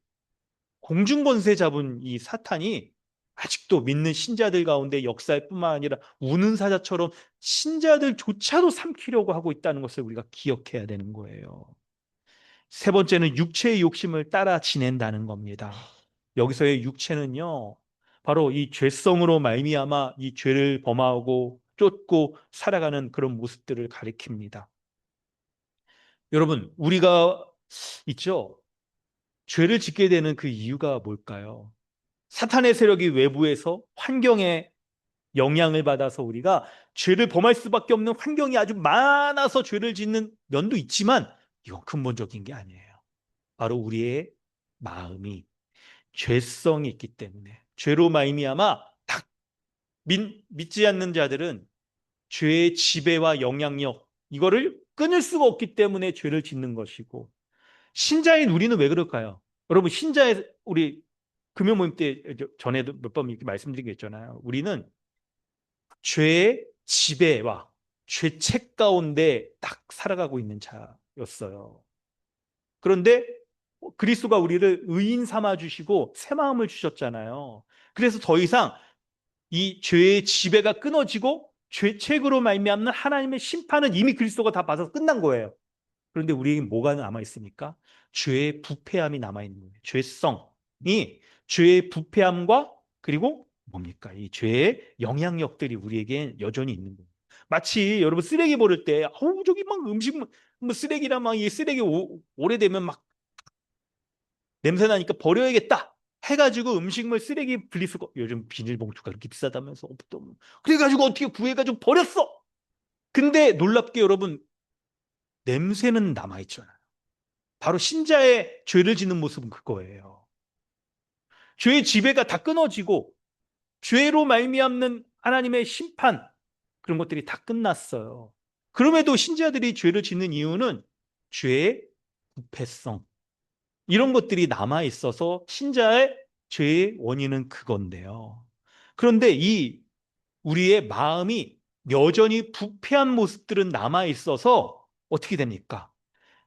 공중권세 잡은 이 사탄이 아직도 믿는 신자들 가운데 역사할 뿐만 아니라 우는 사자처럼 신자들조차도 삼키려고 하고 있다는 것을 우리가 기억해야 되는 거예요. 세 번째는 육체의 욕심을 따라 지낸다는 겁니다. 여기서의 육체는요, 바로 이 죄성으로 말미암아 이 죄를 범하고 쫓고 살아가는 그런 모습들을 가리킵니다. 여러분, 우리가 있죠? 죄를 짓게 되는 그 이유가 뭘까요? 사탄의 세력이 외부에서 환경에 영향을 받아서 우리가 죄를 범할 수밖에 없는 환경이 아주 많아서 죄를 짓는 면도 있지만 이건 근본적인 게 아니에요. 바로 우리의 마음이 죄성이 있기 때문에 죄로 말미암아 딱 믿지 않는 자들은 죄의 지배와 영향력 이거를 끊을 수가 없기 때문에 죄를 짓는 것이고 신자인 우리는 왜 그럴까요? 여러분 신자의 우리 금요 모임 때 전에도 몇 번 이렇게 말씀드린 게 있잖아요. 우리는 죄의 지배와 죄책 가운데 딱 살아가고 있는 자였어요. 그런데 그리스도가 우리를 의인 삼아 주시고 새 마음을 주셨잖아요. 그래서 더 이상 이 죄의 지배가 끊어지고 죄책으로 말미암는 하나님의 심판은 이미 그리스도가 다 받아서 끝난 거예요. 그런데 우리에게 뭐가 남아 있습니까? 죄의 부패함이 남아 있는 거예요. 죄성이 죄의 부패함과 그리고 뭡니까? 이 죄의 영향력들이 우리에게 여전히 있는 거예요. 마치 여러분 쓰레기 버릴 때, 저기 막 음식 뭐 쓰레기랑 막 이 쓰레기 오래되면 막 냄새 나니까 버려야겠다. 해가지고 음식물 쓰레기 분리수거 요즘 비닐봉투가 그렇게 비싸다면서 없던 그래가지고 어떻게 구해가지고 버렸어. 근데 놀랍게 여러분 냄새는 남아있잖아요. 바로 신자의 죄를 짓는 모습은 그거예요. 죄의 지배가 다 끊어지고 죄로 말미암는 하나님의 심판 그런 것들이 다 끝났어요. 그럼에도 신자들이 죄를 짓는 이유는 죄의 부패성 이런 것들이 남아 있어서 신자의 죄의 원인은 그건데요. 그런데 이 우리의 마음이 여전히 부패한 모습들은 남아 있어서 어떻게 됩니까?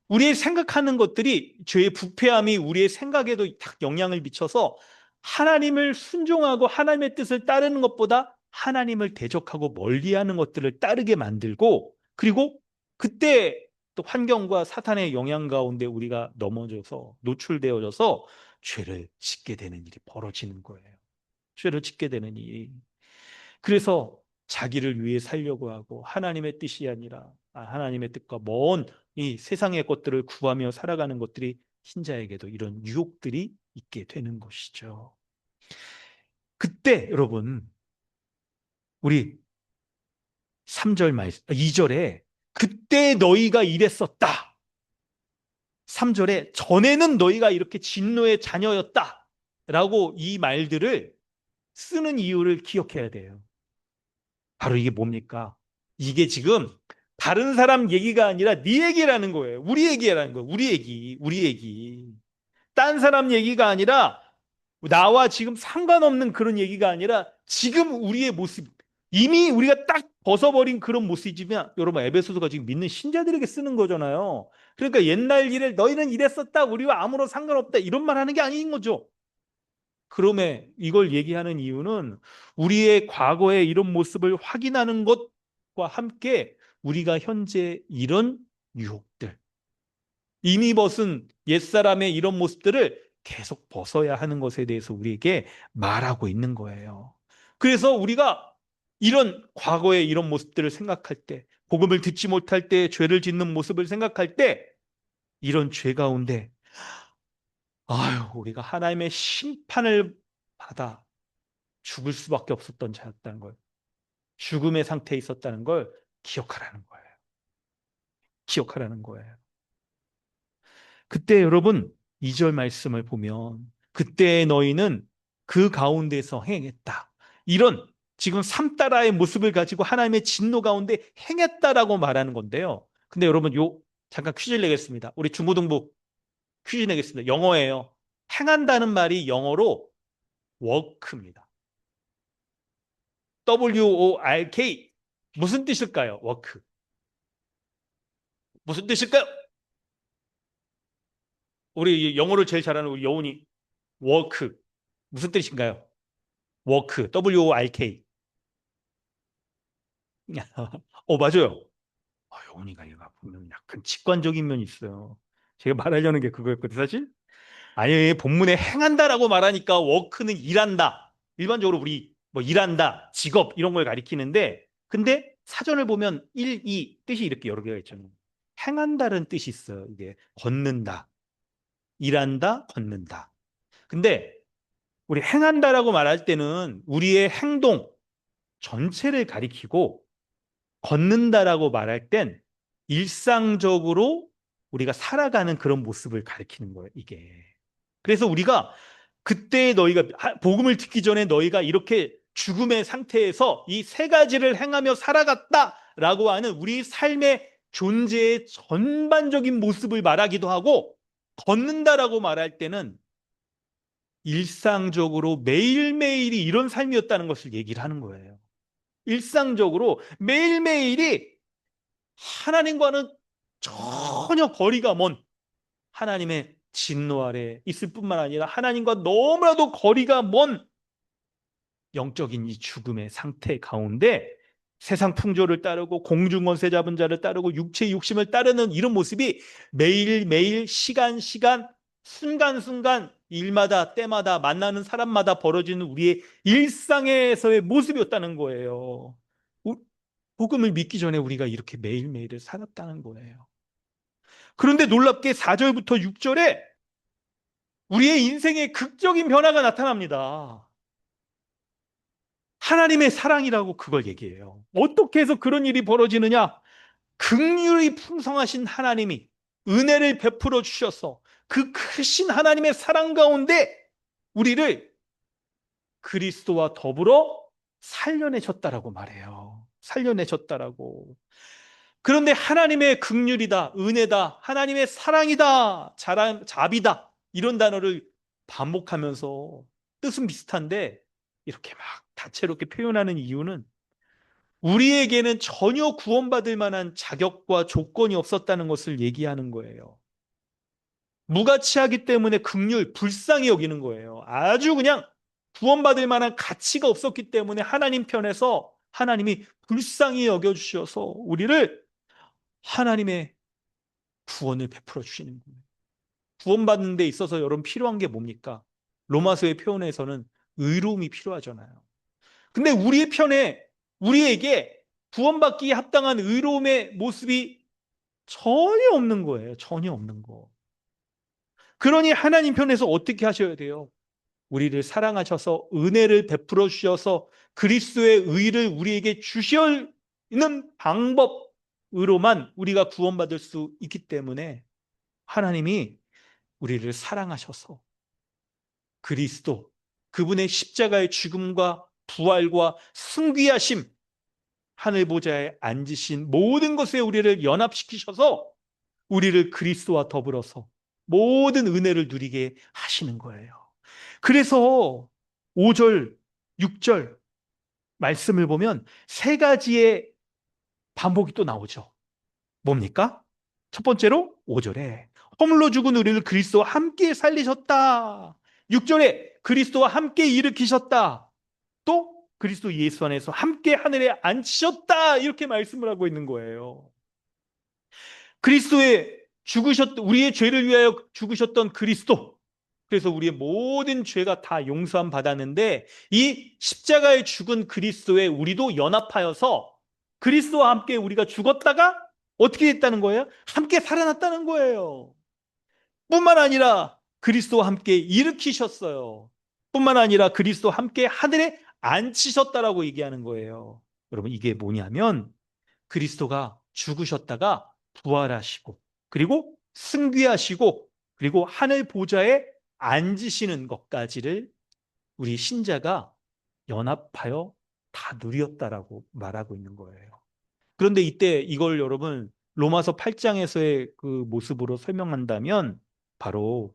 우리의 생각하는 것들이 죄의 부패함이 우리의 생각에도 딱 영향을 미쳐서 하나님을 순종하고 하나님의 뜻을 따르는 것보다 하나님을 대적하고 멀리하는 것들을 따르게 만들고 그리고 그때 또 환경과 사탄의 영향 가운데 우리가 넘어져서 노출되어져서 죄를 짓게 되는 일이 벌어지는 거예요. 죄를 짓게 되는 일이. 그래서 자기를 위해 살려고 하고 하나님의 뜻이 아니라 하나님의 뜻과 먼 이 세상의 것들을 구하며 살아가는 것들이 신자에게도 이런 유혹들이 있게 되는 것이죠. 그때 여러분 우리 3절 말씀, 2절에 그때 너희가 이랬었다. 3절에 전에는 너희가 이렇게 진노의 자녀였다. 라고 이 말들을 쓰는 이유를 기억해야 돼요. 바로 이게 뭡니까? 이게 지금 다른 사람 얘기가 아니라 네 얘기라는 거예요. 우리 얘기라는 거예요. 우리 얘기, 우리 얘기. 딴 사람 얘기가 아니라 나와 지금 상관없는 그런 얘기가 아니라 지금 우리의 모습, 이미 우리가 딱 벗어버린 그런 모습이지만 여러분 에베소서가 지금 믿는 신자들에게 쓰는 거잖아요. 그러니까 옛날 일을 너희는 이랬었다, 우리와 아무런 상관없다 이런 말 하는 게 아닌 거죠. 그럼에 이걸 얘기하는 이유는 우리의 과거의 이런 모습을 확인하는 것과 함께 우리가 현재 이런 유혹들, 이미 벗은 옛사람의 이런 모습들을 계속 벗어야 하는 것에 대해서 우리에게 말하고 있는 거예요. 그래서 우리가 이런 과거의 이런 모습들을 생각할 때, 복음을 듣지 못할 때 죄를 짓는 모습을 생각할 때 이런 죄 가운데 우리가 하나님의 심판을 받아 죽을 수밖에 없었던 자였다는 걸, 죽음의 상태에 있었다는 걸 기억하라는 거예요. 기억하라는 거예요. 그때 여러분 2절 말씀을 보면 그때 너희는 그 가운데서 행했다. 이런 지금 삼따라의 모습을 가지고 하나님의 진노 가운데 행했다라고 말하는 건데요. 근데 여러분 잠깐 퀴즈를 내겠습니다. 우리 중고등부 퀴즈 내겠습니다. 영어예요. 행한다는 말이 영어로 work입니다. work. 무슨 뜻일까요? work. 무슨 뜻일까요? 우리 영어를 제일 잘하는 우리 여운이 work. 무슨 뜻인가요? work. work. 맞아요. 여운이가 얘가 보면 약간 직관적인 면이 있어요. 제가 말하려는 게 그거였거든요, 사실. 아니, 본문에 행한다라고 말하니까 워크는 일한다. 일반적으로 우리 뭐 일한다, 직업 이런 걸 가리키는데 근데 사전을 보면 1, 2 뜻이 이렇게 여러 개가 있잖아요. 행한다는 뜻이 있어요. 이게 걷는다, 일한다, 걷는다. 근데 우리 행한다라고 말할 때는 우리의 행동 전체를 가리키고 걷는다라고 말할 땐 일상적으로 우리가 살아가는 그런 모습을 가리키는 거예요, 이게. 그래서 우리가 그때 너희가 복음을 듣기 전에 너희가 이렇게 죽음의 상태에서 이 세 가지를 행하며 살아갔다라고 하는 우리 삶의 존재의 전반적인 모습을 말하기도 하고 걷는다라고 말할 때는 일상적으로 매일매일이 이런 삶이었다는 것을 얘기를 하는 거예요. 일상적으로 매일매일이 하나님과는 전혀 거리가 먼 하나님의 진노 아래 있을 뿐만 아니라 하나님과 너무나도 거리가 먼 영적인 이 죽음의 상태 가운데 세상 풍조를 따르고 공중권세 잡은 자를 따르고 육체의 욕심을 따르는 이런 모습이 매일매일 시간 순간순간 일마다 때마다 만나는 사람마다 벌어지는 우리의 일상에서의 모습이었다는 거예요. 복음을 믿기 전에 우리가 이렇게 매일매일을 살았다는 거예요. 그런데 놀랍게 4절부터 6절에 우리의 인생의 극적인 변화가 나타납니다. 하나님의 사랑이라고 그걸 얘기해요. 어떻게 해서 그런 일이 벌어지느냐? 긍휼이 풍성하신 하나님이 은혜를 베풀어 주셔서 그 크신 하나님의 사랑 가운데 우리를 그리스도와 더불어 살려내셨다라고 말해요. 살려내셨다라고. 그런데 하나님의 긍휼이다, 은혜다, 하나님의 사랑이다, 자비다 이런 단어를 반복하면서 뜻은 비슷한데 이렇게 막 다채롭게 표현하는 이유는 우리에게는 전혀 구원받을 만한 자격과 조건이 없었다는 것을 얘기하는 거예요. 무가치하기 때문에 긍휼, 불쌍히 여기는 거예요. 아주 그냥 구원받을 만한 가치가 없었기 때문에 하나님 편에서 하나님이 불쌍히 여겨주셔서 우리를 하나님의 구원을 베풀어 주시는 거예요. 구원받는 데 있어서 여러분 필요한 게 뭡니까? 로마서의 표현에서는 의로움이 필요하잖아요. 근데 우리의 편에 우리에게 구원받기에 합당한 의로움의 모습이 전혀 없는 거예요. 전혀 없는 거. 그러니 하나님 편에서 어떻게 하셔야 돼요? 우리를 사랑하셔서 은혜를 베풀어 주셔서 그리스도의 의를 우리에게 주시는 방법으로만 우리가 구원받을 수 있기 때문에 하나님이 우리를 사랑하셔서 그리스도, 그분의 십자가의 죽음과 부활과 승귀하심, 하늘 보좌에 앉으신 모든 것에 우리를 연합시키셔서 우리를 그리스도와 더불어서 모든 은혜를 누리게 하시는 거예요. 그래서 5절, 6절 말씀을 보면 세 가지의 반복이 또 나오죠. 뭡니까? 첫 번째로 5절에 허물로 죽은 우리를 그리스도와 함께 살리셨다. 6절에 그리스도와 함께 일으키셨다. 또 그리스도 예수 안에서 함께 하늘에 앉히셨다. 이렇게 말씀을 하고 있는 거예요. 우리의 죄를 위하여 죽으셨던 그리스도. 그래서 우리의 모든 죄가 다 용서함 받았는데 이 십자가에 죽은 그리스도에 우리도 연합하여서 그리스도와 함께 우리가 죽었다가 어떻게 됐다는 거예요? 함께 살아났다는 거예요. 뿐만 아니라 그리스도와 함께 일으키셨어요. 뿐만 아니라 그리스도와 함께 하늘에 앉히셨다라고 얘기하는 거예요. 여러분 이게 뭐냐면 그리스도가 죽으셨다가 부활하시고 그리고 승귀하시고 그리고 하늘 보좌에 앉으시는 것까지를 우리 신자가 연합하여 다 누렸다라고 말하고 있는 거예요. 그런데 이때 이걸 여러분 로마서 8장에서의 그 모습으로 설명한다면 바로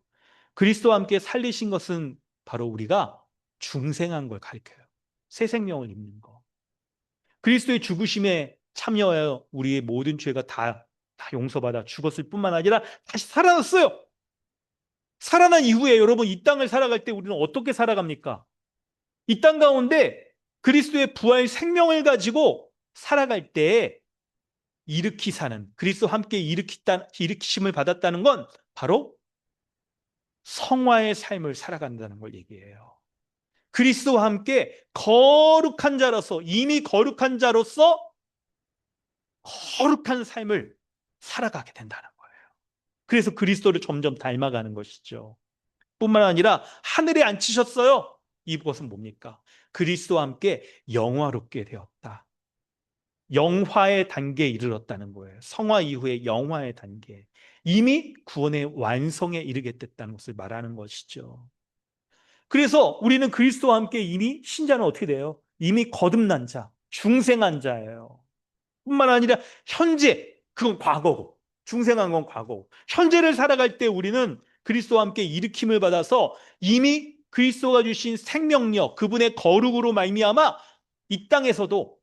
그리스도와 함께 살리신 것은 바로 우리가 중생한 걸 가리켜요. 새 생명을 입는 거. 그리스도의 죽으심에 참여하여 우리의 모든 죄가 다 용서받아 죽었을 뿐만 아니라 다시 살아났어요. 살아난 이후에 여러분 이 땅을 살아갈 때 우리는 어떻게 살아갑니까? 이 땅 가운데 그리스도의 부활 생명을 가지고 살아갈 때 일으키 사는 그리스도와 함께 일으키심을 받았다는 건 바로 성화의 삶을 살아간다는 걸 얘기해요. 그리스도와 함께 거룩한 자로서 이미 거룩한 자로서 거룩한 삶을 살아가게 된다는 거예요. 그래서 그리스도를 점점 닮아가는 것이죠. 뿐만 아니라 하늘에 앉히셨어요. 이것은 뭡니까? 그리스도와 함께 영화롭게 되었다. 영화의 단계에 이르렀다는 거예요. 성화 이후의 영화의 단계. 이미 구원의 완성에 이르게 됐다는 것을 말하는 것이죠. 그래서 우리는 그리스도와 함께 이미 신자는 어떻게 돼요? 이미 거듭난 자, 중생한 자예요. 뿐만 아니라 현재, 그건 과거고 중생한 건 과거고 현재를 살아갈 때 우리는 그리스도와 함께 일으킴을 받아서 이미 그리스도가 주신 생명력, 그분의 거룩으로 말미암아 이 땅에서도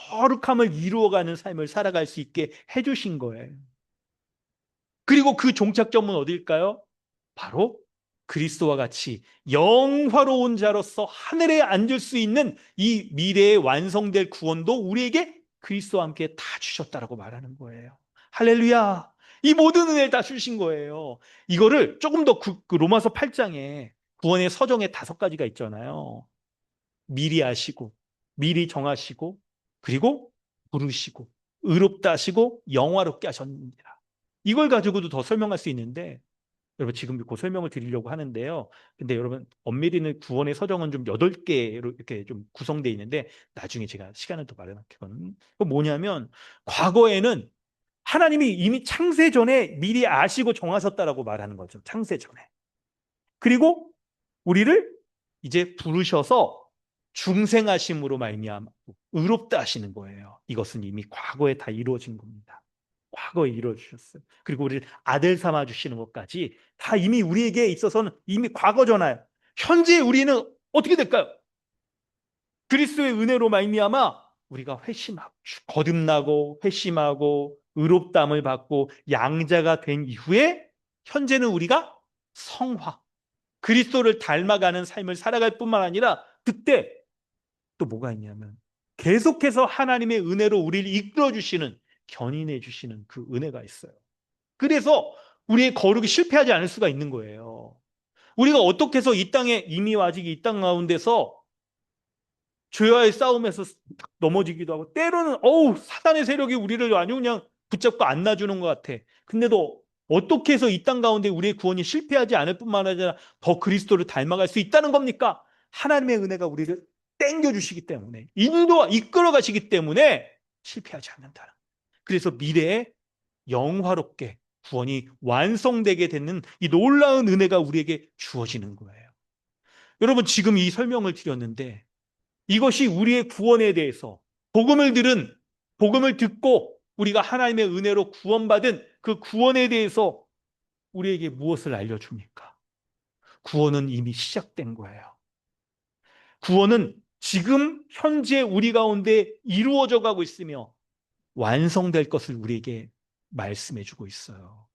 거룩함을 이루어가는 삶을 살아갈 수 있게 해주신 거예요. 그리고 그 종착점은 어디일까요? 바로 그리스도와 같이 영화로운 자로서 하늘에 앉을 수 있는 이 미래에 완성될 구원도 우리에게 그리스도와 함께 다 주셨다라고 말하는 거예요. 할렐루야. 이 모든 은혜를 다 주신 거예요. 이거를 조금 더 그 로마서 8장에 구원의 서정에 5가지가 있잖아요. 미리 아시고, 미리 정하시고, 그리고 부르시고, 의롭다 하시고, 영화롭게 하셨느니라. 이걸 가지고도 더 설명할 수 있는데 여러분 지금 그 설명을 드리려고 하는데요. 근데 여러분 엄밀히는 구원의 서정은 좀 8개로 이렇게 좀 구성되어 있는데 나중에 제가 시간을 더 마련할게요. 그 뭐냐면 과거에는 하나님이 이미 창세 전에 미리 아시고 정하셨다라고 말하는 거죠. 창세 전에. 그리고 우리를 이제 부르셔서 중생하심으로 말미암아 의롭다 하시는 거예요. 이것은 이미 과거에 다 이루어진 겁니다. 과거에 이루어주셨어요. 그리고 우리를 아들 삼아 주시는 것까지 다 이미 우리에게 있어서는 이미 과거잖아요. 현재 우리는 어떻게 될까요? 그리스도의 은혜로 말미암아 우리가 회심하고 거듭나고 회심하고 의롭다함을 받고 양자가 된 이후에 현재는 우리가 성화, 그리스도를 닮아가는 삶을 살아갈 뿐만 아니라 그때 또 뭐가 있냐면 계속해서 하나님의 은혜로 우리를 이끌어 주시는 견인해 주시는 그 은혜가 있어요. 그래서 우리의 거룩이 실패하지 않을 수가 있는 거예요. 우리가 어떻게 해서 이 땅에 이미 아직 이 땅 가운데서 죄와의 싸움에서 넘어지기도 하고 때로는 사단의 세력이 우리를 아주 그냥 붙잡고 안 놔주는 것 같아. 근데도 어떻게 해서 이 땅 가운데 우리의 구원이 실패하지 않을 뿐만 아니라 더 그리스도를 닮아갈 수 있다는 겁니까? 하나님의 은혜가 우리를 땡겨주시기 때문에, 이끌어 가시기 때문에 실패하지 않는다. 그래서 미래에 영화롭게 구원이 완성되게 되는 이 놀라운 은혜가 우리에게 주어지는 거예요. 여러분, 지금 이 설명을 드렸는데 이것이 우리의 구원에 대해서 복음을 듣고 우리가 하나님의 은혜로 구원받은 그 구원에 대해서 우리에게 무엇을 알려줍니까? 구원은 이미 시작된 거예요. 구원은 지금 현재 우리 가운데 이루어져 가고 있으며 완성될 것을 우리에게 말씀해 주고 있어요.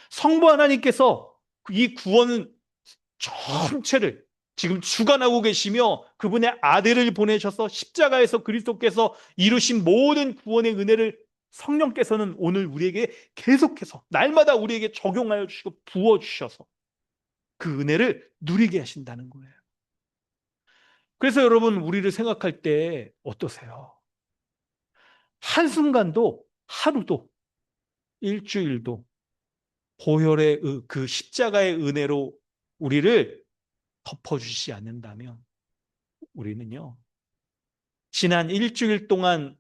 성부 하나님께서 이 구원 전체를 지금 주관하고 계시며 그분의 아들을 보내셔서 십자가에서 그리스도께서 이루신 모든 구원의 은혜를 성령께서는 오늘 우리에게 계속해서 날마다 우리에게 적용하여 주시고 부어주셔서 그 은혜를 누리게 하신다는 거예요. 그래서 여러분, 우리를 생각할 때 어떠세요? 한순간도, 하루도, 일주일도 보혈의 그 십자가의 은혜로 우리를 덮어주시지 않는다면 우리는요, 지난 일주일 동안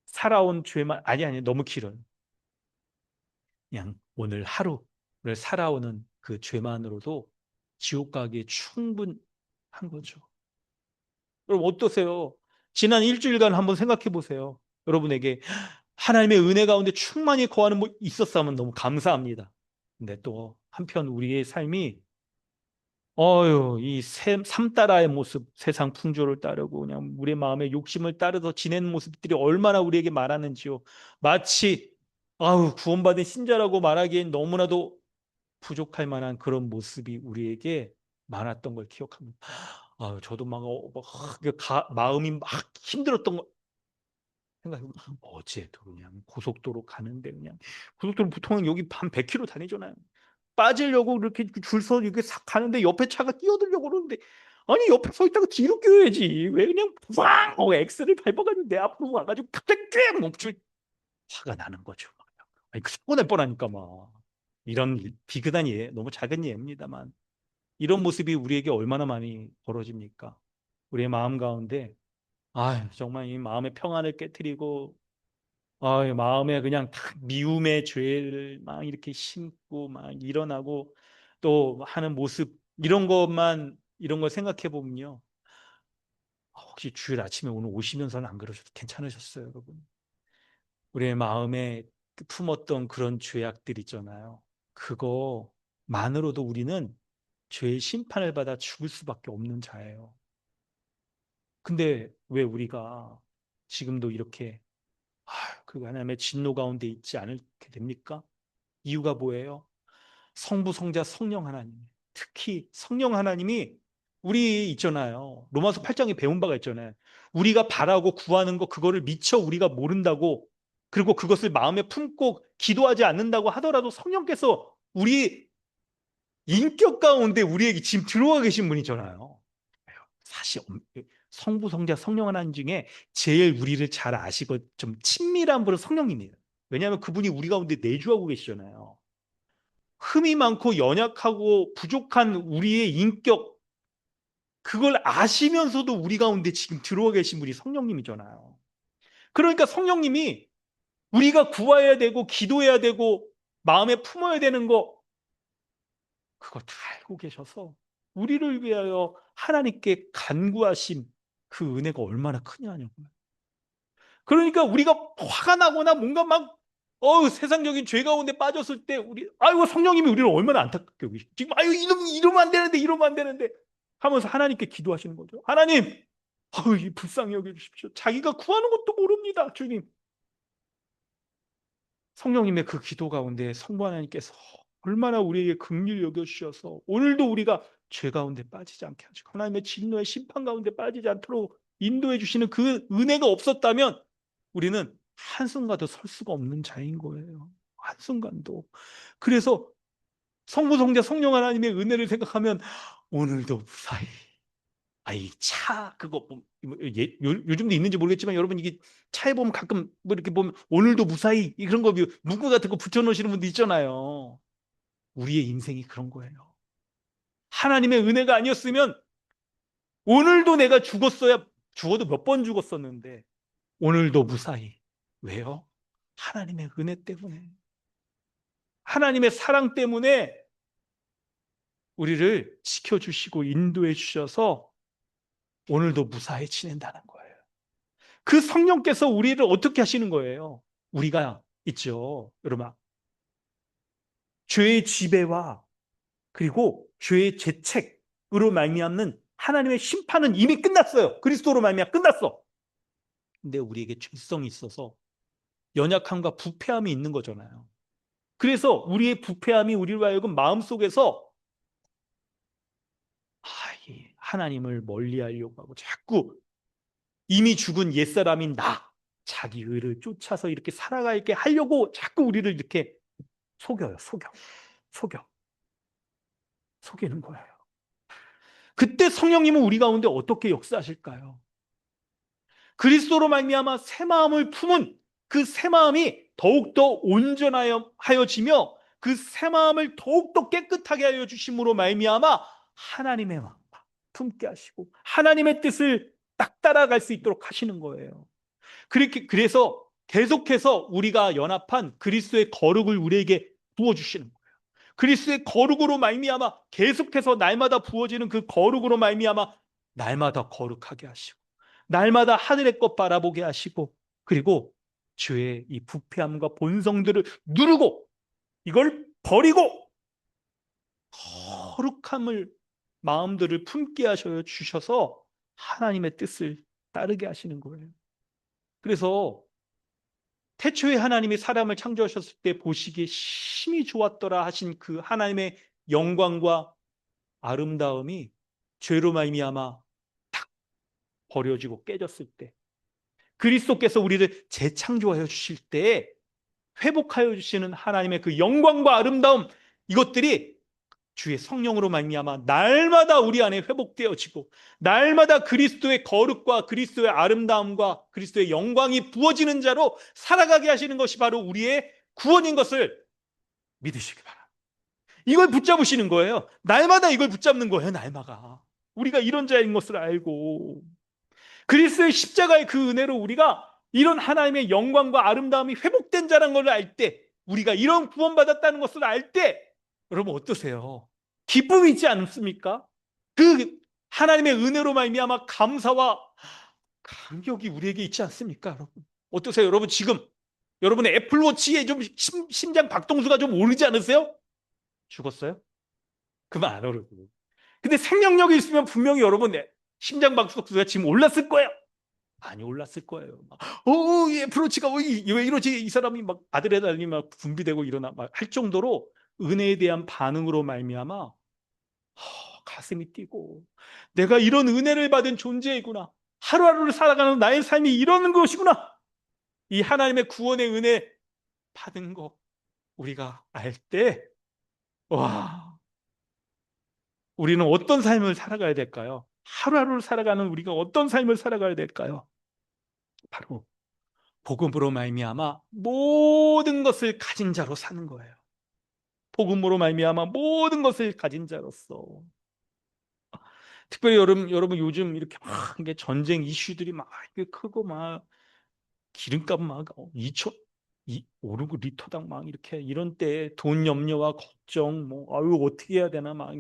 살아온 죄만, 아니, 너무 길어요. 그냥 오늘 하루를 살아오는 그 죄만으로도 지옥 가기에 충분한 거죠. 여러분, 어떠세요? 지난 일주일간 한번 생각해 보세요. 여러분에게 하나님의 은혜 가운데 충만히 거하는 뭐 있었다면 너무 감사합니다. 근데 또 한편 우리의 삶이 삶 따라의 모습, 세상 풍조를 따르고 그냥 우리의 마음의 욕심을 따라서 지내는 모습들이 얼마나 우리에게 말하는지요. 마치 구원받은 신자라고 말하기엔 너무나도 부족할 만한 그런 모습이 우리에게 많았던 걸 기억합니다. 저도 마음이 막 힘들었던 거 생각해보면 어제도 그냥 고속도로 가는데 그냥 고속도로 보통은 여기 한 100km 다니잖아요. 빠지려고 이렇게 줄 서 이렇게 싹 가는데 옆에 차가 끼어들려고 그러는데 아니 옆에 서 있다가 뒤로 끼어야지 왜 그냥 왕 엑셀을 밟아가지고 내 앞으로 와가지고 갑자기 쫙 멈출 화가 나는 거죠. 아니 그 사고 날 뻔하니까 막 이런 비근한 예 너무 작은 예입니다만 이런 모습이 우리에게 얼마나 많이 벌어집니까? 우리의 마음 가운데 정말 이 마음의 평안을 깨뜨리고 마음에 그냥 다 미움의 죄를 막 이렇게 심고 막 일어나고 또 하는 모습 이런 걸 생각해 보면요. 혹시 주일 아침에 오늘 오시면서는 안 그러셔도 괜찮으셨어요, 여러분? 우리의 마음에 품었던 그런 죄악들 있잖아요. 그거만으로도 우리는 죄의 심판을 받아 죽을 수밖에 없는 자예요. 근데 왜 우리가 지금도 이렇게 그 하나님의 진노 가운데 있지 않게 됩니까? 이유가 뭐예요? 성부, 성자, 성령 하나님. 특히 성령 하나님이 우리 있잖아요. 로마서 8장에 배운 바가 있잖아요. 우리가 바라고 구하는 거 그거를 미처 우리가 모른다고 그리고 그것을 마음에 품고 기도하지 않는다고 하더라도 성령께서 우리 인격 가운데 우리에게 지금 들어와 계신 분이잖아요. 사실 성부, 성자, 성령 하나님 중에 제일 우리를 잘 아시고 좀 친밀한 분은 성령님이에요. 왜냐하면 그분이 우리 가운데 내주하고 계시잖아요. 흠이 많고 연약하고 부족한 우리의 인격, 그걸 아시면서도 우리 가운데 지금 들어와 계신 분이 성령님이잖아요. 그러니까 성령님이 우리가 구해야 되고 기도해야 되고 마음에 품어야 되는 거 그거 다 알고 계셔서 우리를 위하여 하나님께 간구하심 그 은혜가 얼마나 크냐고요. 그러니까 우리가 화가 나거나 뭔가 막 세상적인 죄 가운데 빠졌을 때 성령님이 우리를 얼마나 안타깝게 여기시 지금 이러면 안 되는데 이러면 안 되는데 하면서 하나님께 기도하시는 거죠. 하나님 이 불쌍히 여겨 주십시오. 자기가 구하는 것도 모릅니다. 주님. 성령님의 그 기도 가운데 성부 하나님께서 얼마나 우리에게 긍휼히 여겨 주셔서 오늘도 우리가 죄 가운데 빠지지 않게 하시고 하나님의 진노의 심판 가운데 빠지지 않도록 인도해 주시는 그 은혜가 없었다면 우리는 한순간도 설 수가 없는 자인 거예요. 한순간도. 그래서 성부, 성자, 성령 하나님의 은혜를 생각하면 오늘도 무사히 아이 차 그거 요즘도 있는지 모르겠지만 여러분 이게 차에 보면 가끔 뭐 이렇게 보면 오늘도 무사히 그런 거 문구 같은 거 붙여놓으시는 분도 있잖아요. 우리의 인생이 그런 거예요. 하나님의 은혜가 아니었으면 오늘도 내가 죽어도 몇 번 죽었었는데 오늘도 무사히. 왜요? 하나님의 은혜 때문에. 하나님의 사랑 때문에 우리를 지켜주시고 인도해 주셔서 오늘도 무사히 지낸다는 거예요. 그 성령께서 우리를 어떻게 하시는 거예요? 우리가 있죠. 여러분, 죄의 지배와 그리고 죄의 죄책으로 말미암는 하나님의 심판은 이미 끝났어요. 그리스도로 말미암아 끝났어. 근데 우리에게 죄성이 있어서 연약함과 부패함이 있는 거잖아요. 그래서 우리의 부패함이 우리로 하여금 마음속에서 이 하나님을 멀리하려고 하고 자꾸 이미 죽은 옛사람인 자기 의를 쫓아서 이렇게 살아가게 하려고 자꾸 우리를 이렇게 속여요. 속여. 속이는 거예요. 그때 성령님은 우리 가운데 어떻게 역사하실까요? 그리스도로 말미암아 새 마음을 품은 그 새 마음이 더욱더 온전하여지며 그 새 마음을 더욱더 깨끗하게 하여 주심으로 말미암아 하나님의 마음 품게 하시고 하나님의 뜻을 딱 따라갈 수 있도록 하시는 거예요. 그래서 계속해서 우리가 연합한 그리스도의 거룩을 우리에게 부어주시는 거예요. 그리스도의 거룩으로 말미암아 계속해서 날마다 부어지는 그 거룩으로 말미암아 날마다 거룩하게 하시고 날마다 하늘의 것 바라보게 하시고 그리고 죄의 이 부패함과 본성들을 누르고 이걸 버리고 거룩함을 마음들을 품게 하셔 주셔서 하나님의 뜻을 따르게 하시는 거예요. 그래서 태초에 하나님이 사람을 창조하셨을 때 보시기에 심히 좋았더라 하신 그 하나님의 영광과 아름다움이 죄로 말미암아 탁 버려지고 깨졌을 때 그리스도께서 우리를 재창조하여 주실 때에 회복하여 주시는 하나님의 그 영광과 아름다움 이것들이 주의 성령으로 말미암아 날마다 우리 안에 회복되어지고 날마다 그리스도의 거룩과 그리스도의 아름다움과 그리스도의 영광이 부어지는 자로 살아가게 하시는 것이 바로 우리의 구원인 것을 믿으시기 바랍니다. 이걸 붙잡으시는 거예요. 날마다 이걸 붙잡는 거예요. 날마다 우리가 이런 자인 것을 알고 그리스도의 십자가의 그 은혜로 우리가 이런 하나님의 영광과 아름다움이 회복된 자라는 걸 알 때 우리가 이런 구원받았다는 것을 알 때 여러분 어떠세요? 기쁨이 있지 않습니까? 그 하나님의 은혜로 말미암아 감사와 감격이 우리에게 있지 않습니까? 여러분 어떠세요? 여러분 지금 여러분의 애플워치에 좀 심장 박동수가 좀 오르지 않으세요? 죽었어요? 그만 안 오르고 근데 생명력이 있으면 분명히 여러분 심장 박동수가 지금 올랐을 거예요. 많이 올랐을 거예요. 이 애플워치가 왜 이러지? 이 사람이 막 아드레날린이 막 분비되고 일어나 막 할 정도로 은혜에 대한 반응으로 말미암아 가슴이 뛰고 내가 이런 은혜를 받은 존재이구나. 하루하루를 살아가는 나의 삶이 이러는 것이구나. 이 하나님의 구원의 은혜 받은 거 우리가 알 때, 와, 우리는 어떤 삶을 살아가야 될까요? 하루하루를 살아가는 우리가 어떤 삶을 살아가야 될까요? 바로 복음으로 말미암아 모든 것을 가진 자로 사는 거예요. 복음으로 말미암아 모든 것을 가진 자로서 특별히 여러분 요즘 이렇게 막 이게 전쟁 이슈들이 막 이게 크고 막 기름값 막 2천 오르고 리터당 막 이렇게 이런 때 돈 염려와 걱정 뭐 아유 어떻게 해야 되나 막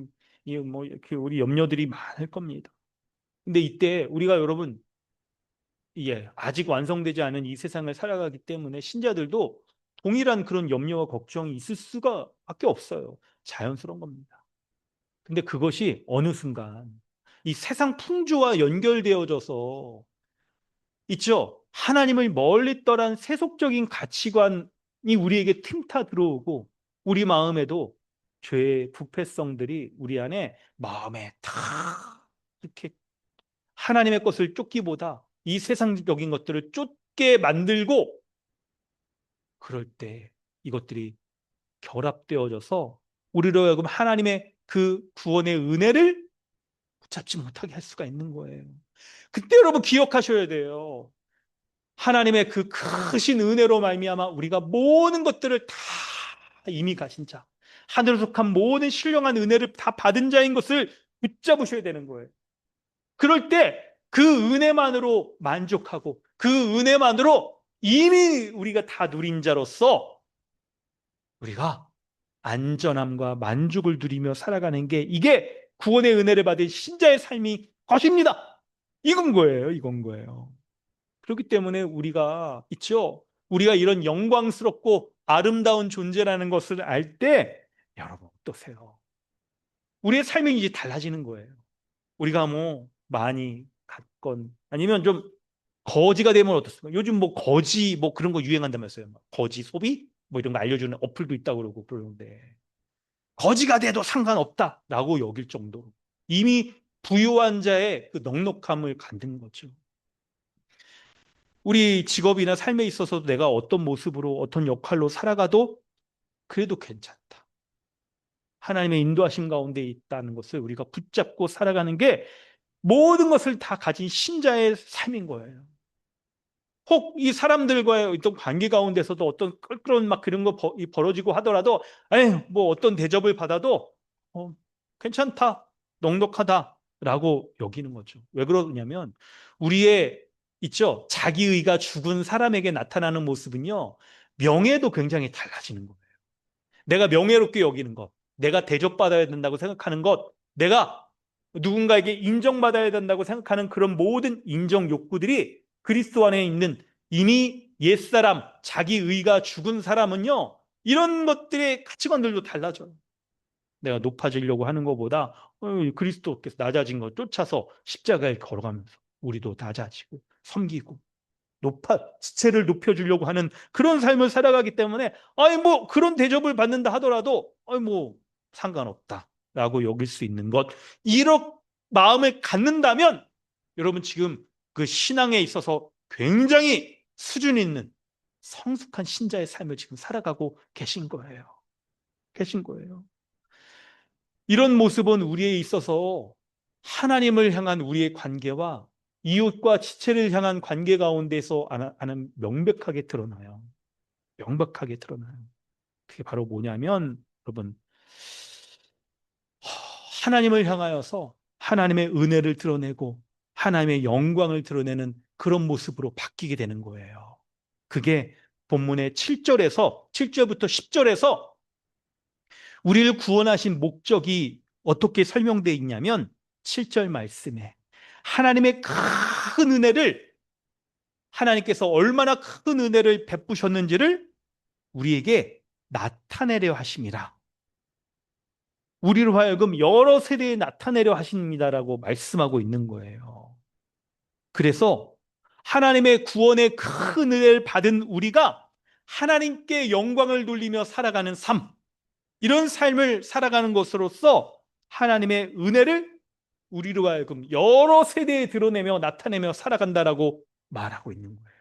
이뭐 이렇게 우리 염려들이 많을 겁니다. 근데 이때 우리가 여러분 아직 완성되지 않은 이 세상을 살아가기 때문에 신자들도 동일한 그런 염려와 걱정이 있을 수가 밖에 없어요. 자연스러운 겁니다. 근데 그것이 어느 순간 이 세상 풍조와 연결되어져서 있죠. 하나님을 멀리 떠난 세속적인 가치관이 우리에게 틈타 들어오고 우리 마음에도 죄의 부패성들이 우리 안에 마음에 다 이렇게 하나님의 것을 쫓기보다 이 세상적인 것들을 쫓게 만들고 그럴 때 이것들이 결합되어져서 우리로 하여금 하나님의 그 구원의 은혜를 붙잡지 못하게 할 수가 있는 거예요. 그때 여러분 기억하셔야 돼요. 하나님의 그 크신 은혜로 말미암아 우리가 모든 것들을 다 이미 가신 자, 하늘에 속한 모든 신령한 은혜를 다 받은 자인 것을 붙잡으셔야 되는 거예요. 그럴 때 그 은혜만으로 만족하고 그 은혜만으로 이미 우리가 다 누린 자로서 우리가 안전함과 만족을 누리며 살아가는 게 이게 구원의 은혜를 받은 신자의 삶이 것입니다. 이건 거예요. 이건 거예요. 그렇기 때문에 우리가 있죠. 우리가 이런 영광스럽고 아름다운 존재라는 것을 알 때 여러분 어떠세요? 우리의 삶이 이제 달라지는 거예요. 우리가 뭐 많이 갖건 아니면 좀 거지가 되면 어떻습니까? 요즘 뭐 거지 뭐 그런 거 유행한다면서요. 막 거지 소비 뭐 이런 거 알려주는 어플도 있다고 그러고 그러는데 거지가 돼도 상관없다라고 여길 정도로 이미 부유한 자의 그 넉넉함을 갖는 거죠. 우리 직업이나 삶에 있어서도 내가 어떤 모습으로 어떤 역할로 살아가도 그래도 괜찮다. 하나님의 인도하심 가운데 있다는 것을 우리가 붙잡고 살아가는 게 모든 것을 다 가진 신자의 삶인 거예요. 혹 이 사람들과의 어떤 관계 가운데서도 어떤 껄끄러운 막 그런 거 벌어지고 하더라도 에이 뭐 어떤 대접을 받아도 괜찮다 넉넉하다라고 여기는 거죠. 왜 그러냐면 우리의 있죠 자기의가 죽은 사람에게 나타나는 모습은요 명예도 굉장히 달라지는 거예요. 내가 명예롭게 여기는 것, 내가 대접받아야 된다고 생각하는 것, 내가 누군가에게 인정받아야 된다고 생각하는 그런 모든 인정 욕구들이 그리스도 안에 있는 이미 옛사람, 자기 의가 죽은 사람은요, 이런 것들의 가치관들도 달라져요. 내가 높아지려고 하는 것보다 그리스도께서 낮아진 것 쫓아서 십자가에 걸어가면서 우리도 낮아지고 섬기고 지체를 높여주려고 하는 그런 삶을 살아가기 때문에 아니 뭐 그런 대접을 받는다 하더라도 아니 뭐 상관없다라고 여길 수 있는 것 이런 마음을 갖는다면 여러분 지금 그 신앙에 있어서 굉장히 수준 있는 성숙한 신자의 삶을 지금 살아가고 계신 거예요. 계신 거예요. 이런 모습은 우리에 있어서 하나님을 향한 우리의 관계와 이웃과 지체를 향한 관계 가운데서 아는 명백하게 드러나요. 명백하게 드러나요. 그게 바로 뭐냐면 여러분 하나님을 향하여서 하나님의 은혜를 드러내고 하나님의 영광을 드러내는 그런 모습으로 바뀌게 되는 거예요. 그게 본문의 7절부터 10절에서 우리를 구원하신 목적이 어떻게 설명되어 있냐면 7절 말씀에 하나님의 큰 은혜를 하나님께서 얼마나 큰 은혜를 베푸셨는지를 우리에게 나타내려 하심이라. 우리로 하여금 여러 세대에 나타내려 하십니다라고 말씀하고 있는 거예요. 그래서 하나님의 구원의 큰 은혜를 받은 우리가 하나님께 영광을 돌리며 살아가는 삶, 이런 삶을 살아가는 것으로서 하나님의 은혜를 우리로 하여금 여러 세대에 드러내며 나타내며 살아간다라고 말하고 있는 거예요.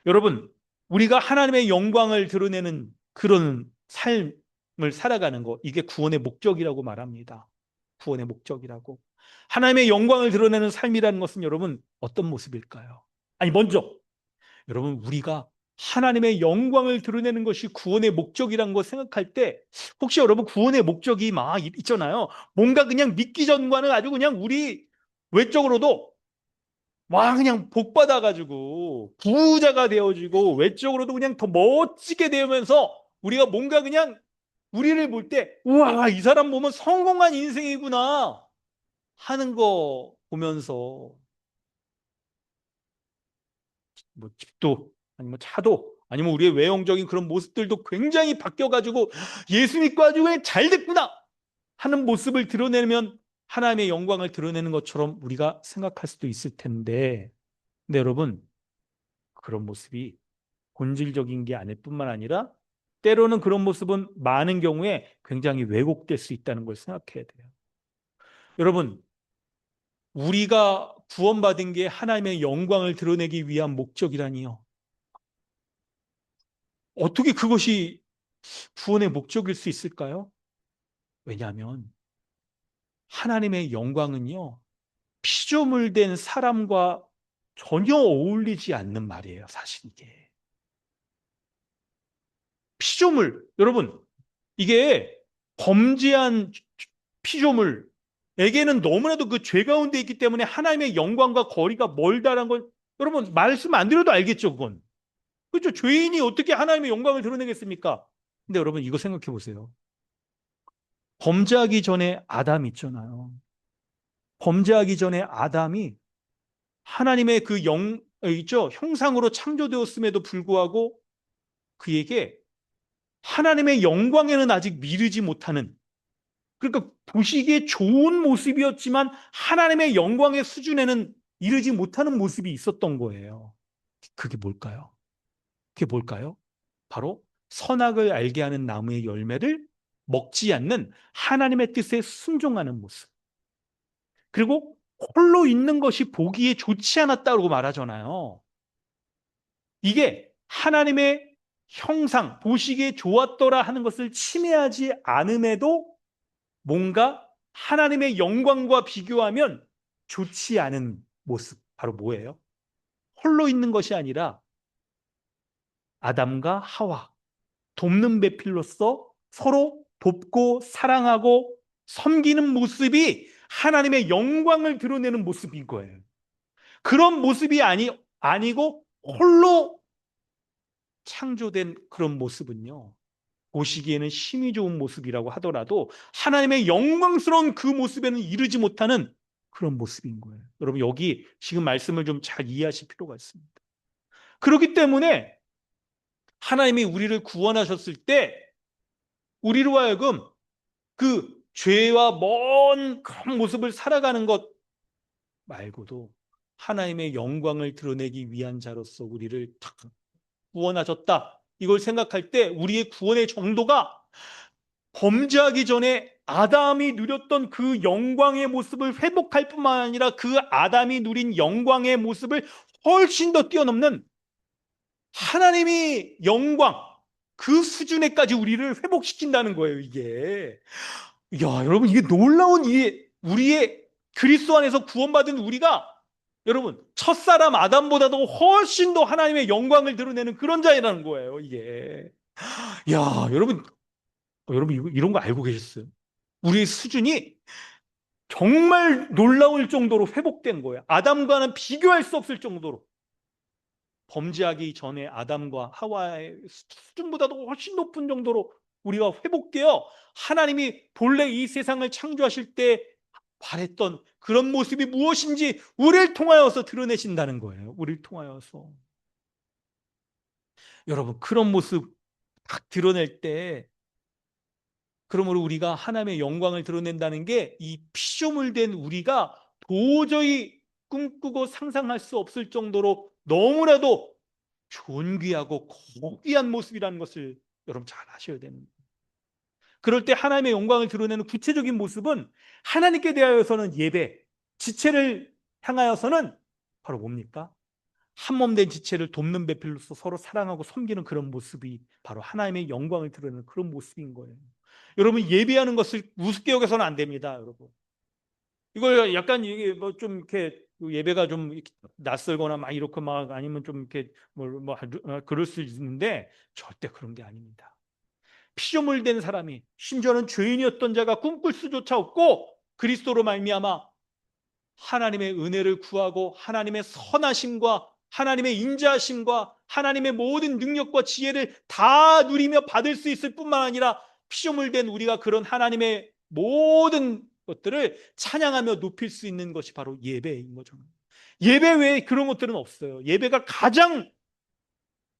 여러분, 우리가 하나님의 영광을 드러내는 그런 삶을 살아가는 것, 이게 구원의 목적이라고 말합니다. 구원의 목적이라고. 하나님의 영광을 드러내는 삶이라는 것은 여러분 어떤 모습일까요? 아니, 먼저 여러분 우리가 하나님의 영광을 드러내는 것이 구원의 목적이라는 걸 생각할 때 혹시 여러분 구원의 목적이 막 있잖아요. 뭔가 그냥 믿기 전과는 아주 그냥 우리 외적으로도 와 그냥 복 받아가지고 부자가 되어지고 외적으로도 그냥 더 멋지게 되면서 우리가 뭔가 그냥 우리를 볼 때 우와 이 사람 보면 성공한 인생이구나 하는 거 보면서 뭐 집도 아니면 차도 아니면 우리의 외형적인 그런 모습들도 굉장히 바뀌어가지고 예수 믿고 아주 그냥 잘 됐구나 하는 모습을 드러내면 하나님의 영광을 드러내는 것처럼 우리가 생각할 수도 있을 텐데 근데 여러분 그런 모습이 본질적인 게 아닐 뿐만 아니라 때로는 그런 모습은 많은 경우에 굉장히 왜곡될 수 있다는 걸 생각해야 돼요. 여러분 우리가 구원받은 게 하나님의 영광을 드러내기 위한 목적이라니요. 어떻게 그것이 구원의 목적일 수 있을까요? 왜냐하면 하나님의 영광은요, 피조물된 사람과 전혀 어울리지 않는 말이에요, 사실 이게. 피조물, 여러분, 이게 범죄한 피조물에게는 너무나도 그 죄 가운데 있기 때문에 하나님의 영광과 거리가 멀다라는 걸 여러분 말씀 안 드려도 알겠죠, 그건. 그렇죠. 죄인이 어떻게 하나님의 영광을 드러내겠습니까? 근데 여러분 이거 생각해 보세요. 범죄하기 전에 아담 있잖아요. 범죄하기 전에 아담이 하나님의 그 있죠. 형상으로 창조되었음에도 불구하고 그에게 하나님의 영광에는 아직 미르지 못하는, 그러니까 보시기에 좋은 모습이었지만 하나님의 영광의 수준에는 이르지 못하는 모습이 있었던 거예요. 그게 뭘까요? 그게 뭘까요? 바로 선악을 알게 하는 나무의 열매를 먹지 않는 하나님의 뜻에 순종하는 모습. 그리고 홀로 있는 것이 보기에 좋지 않았다고 말하잖아요. 이게 하나님의 형상, 보시기에 좋았더라 하는 것을 침해하지 않음에도 뭔가 하나님의 영광과 비교하면 좋지 않은 모습. 바로 뭐예요? 홀로 있는 것이 아니라 아담과 하와, 돕는 배필로서 서로 돕고 사랑하고 섬기는 모습이 하나님의 영광을 드러내는 모습인 거예요. 그런 모습이 아니고 홀로 창조된 그런 모습은요, 보시기에는 힘이 좋은 모습이라고 하더라도 하나님의 영광스러운 그 모습에는 이르지 못하는 그런 모습인 거예요. 여러분 여기 지금 말씀을 좀 잘 이해하실 필요가 있습니다. 그렇기 때문에 하나님이 우리를 구원하셨을 때 우리로 하여금 그 죄와 먼 그런 모습을 살아가는 것 말고도 하나님의 영광을 드러내기 위한 자로서 우리를 탁 구원하셨다. 이걸 생각할 때 우리의 구원의 정도가 범죄하기 전에 아담이 누렸던 그 영광의 모습을 회복할 뿐만 아니라 그 아담이 누린 영광의 모습을 훨씬 더 뛰어넘는 하나님이 영광, 그 수준에까지 우리를 회복시킨다는 거예요, 이게. 야, 여러분, 이게 놀라운 우리의 그리스도 안에서 구원받은 우리가 여러분, 첫사람 아담보다도 훨씬 더 하나님의 영광을 드러내는 그런 자이라는 거예요, 이게. 야, 여러분, 이런 거 알고 계셨어요? 우리의 수준이 정말 놀라울 정도로 회복된 거예요. 아담과는 비교할 수 없을 정도로. 범죄하기 전에 아담과 하와의 수준보다도 훨씬 높은 정도로 우리가 회복되어 하나님이 본래 이 세상을 창조하실 때 바랬던 그런 모습이 무엇인지 우리를 통하여서 드러내신다는 거예요. 우리를 통하여서. 여러분, 그런 모습 딱 드러낼 때, 그러므로 우리가 하나님의 영광을 드러낸다는 게 이 피조물 된 우리가 도저히 꿈꾸고 상상할 수 없을 정도로 너무나도 존귀하고 고귀한 모습이라는 것을 여러분 잘 아셔야 됩니다. 그럴 때 하나님의 영광을 드러내는 구체적인 모습은 하나님께 대하여서는 예배, 지체를 향하여서는 바로 뭡니까? 한몸된 지체를 돕는 배필로서 서로 사랑하고 섬기는 그런 모습이 바로 하나님의 영광을 드러내는 그런 모습인 거예요. 여러분 예배하는 것을 우습게 여겨서는 안 됩니다, 여러분. 이걸 약간 이게 뭐 좀 이렇게 예배가 좀 이렇게 낯설거나 막 이렇게 막 아니면 좀 이렇게 그럴 수 있는데 절대 그런 게 아닙니다. 피조물 된 사람이 심지어는 죄인이었던 자가 꿈꿀 수조차 없고 그리스도로 말미암아 하나님의 은혜를 구하고 하나님의 선하심과 하나님의 인자하심과 하나님의 모든 능력과 지혜를 다 누리며 받을 수 있을 뿐만 아니라 피조물 된 우리가 그런 하나님의 모든 것들을 찬양하며 높일 수 있는 것이 바로 예배인 거죠. 예배 외에 그런 것들은 없어요. 예배가 가장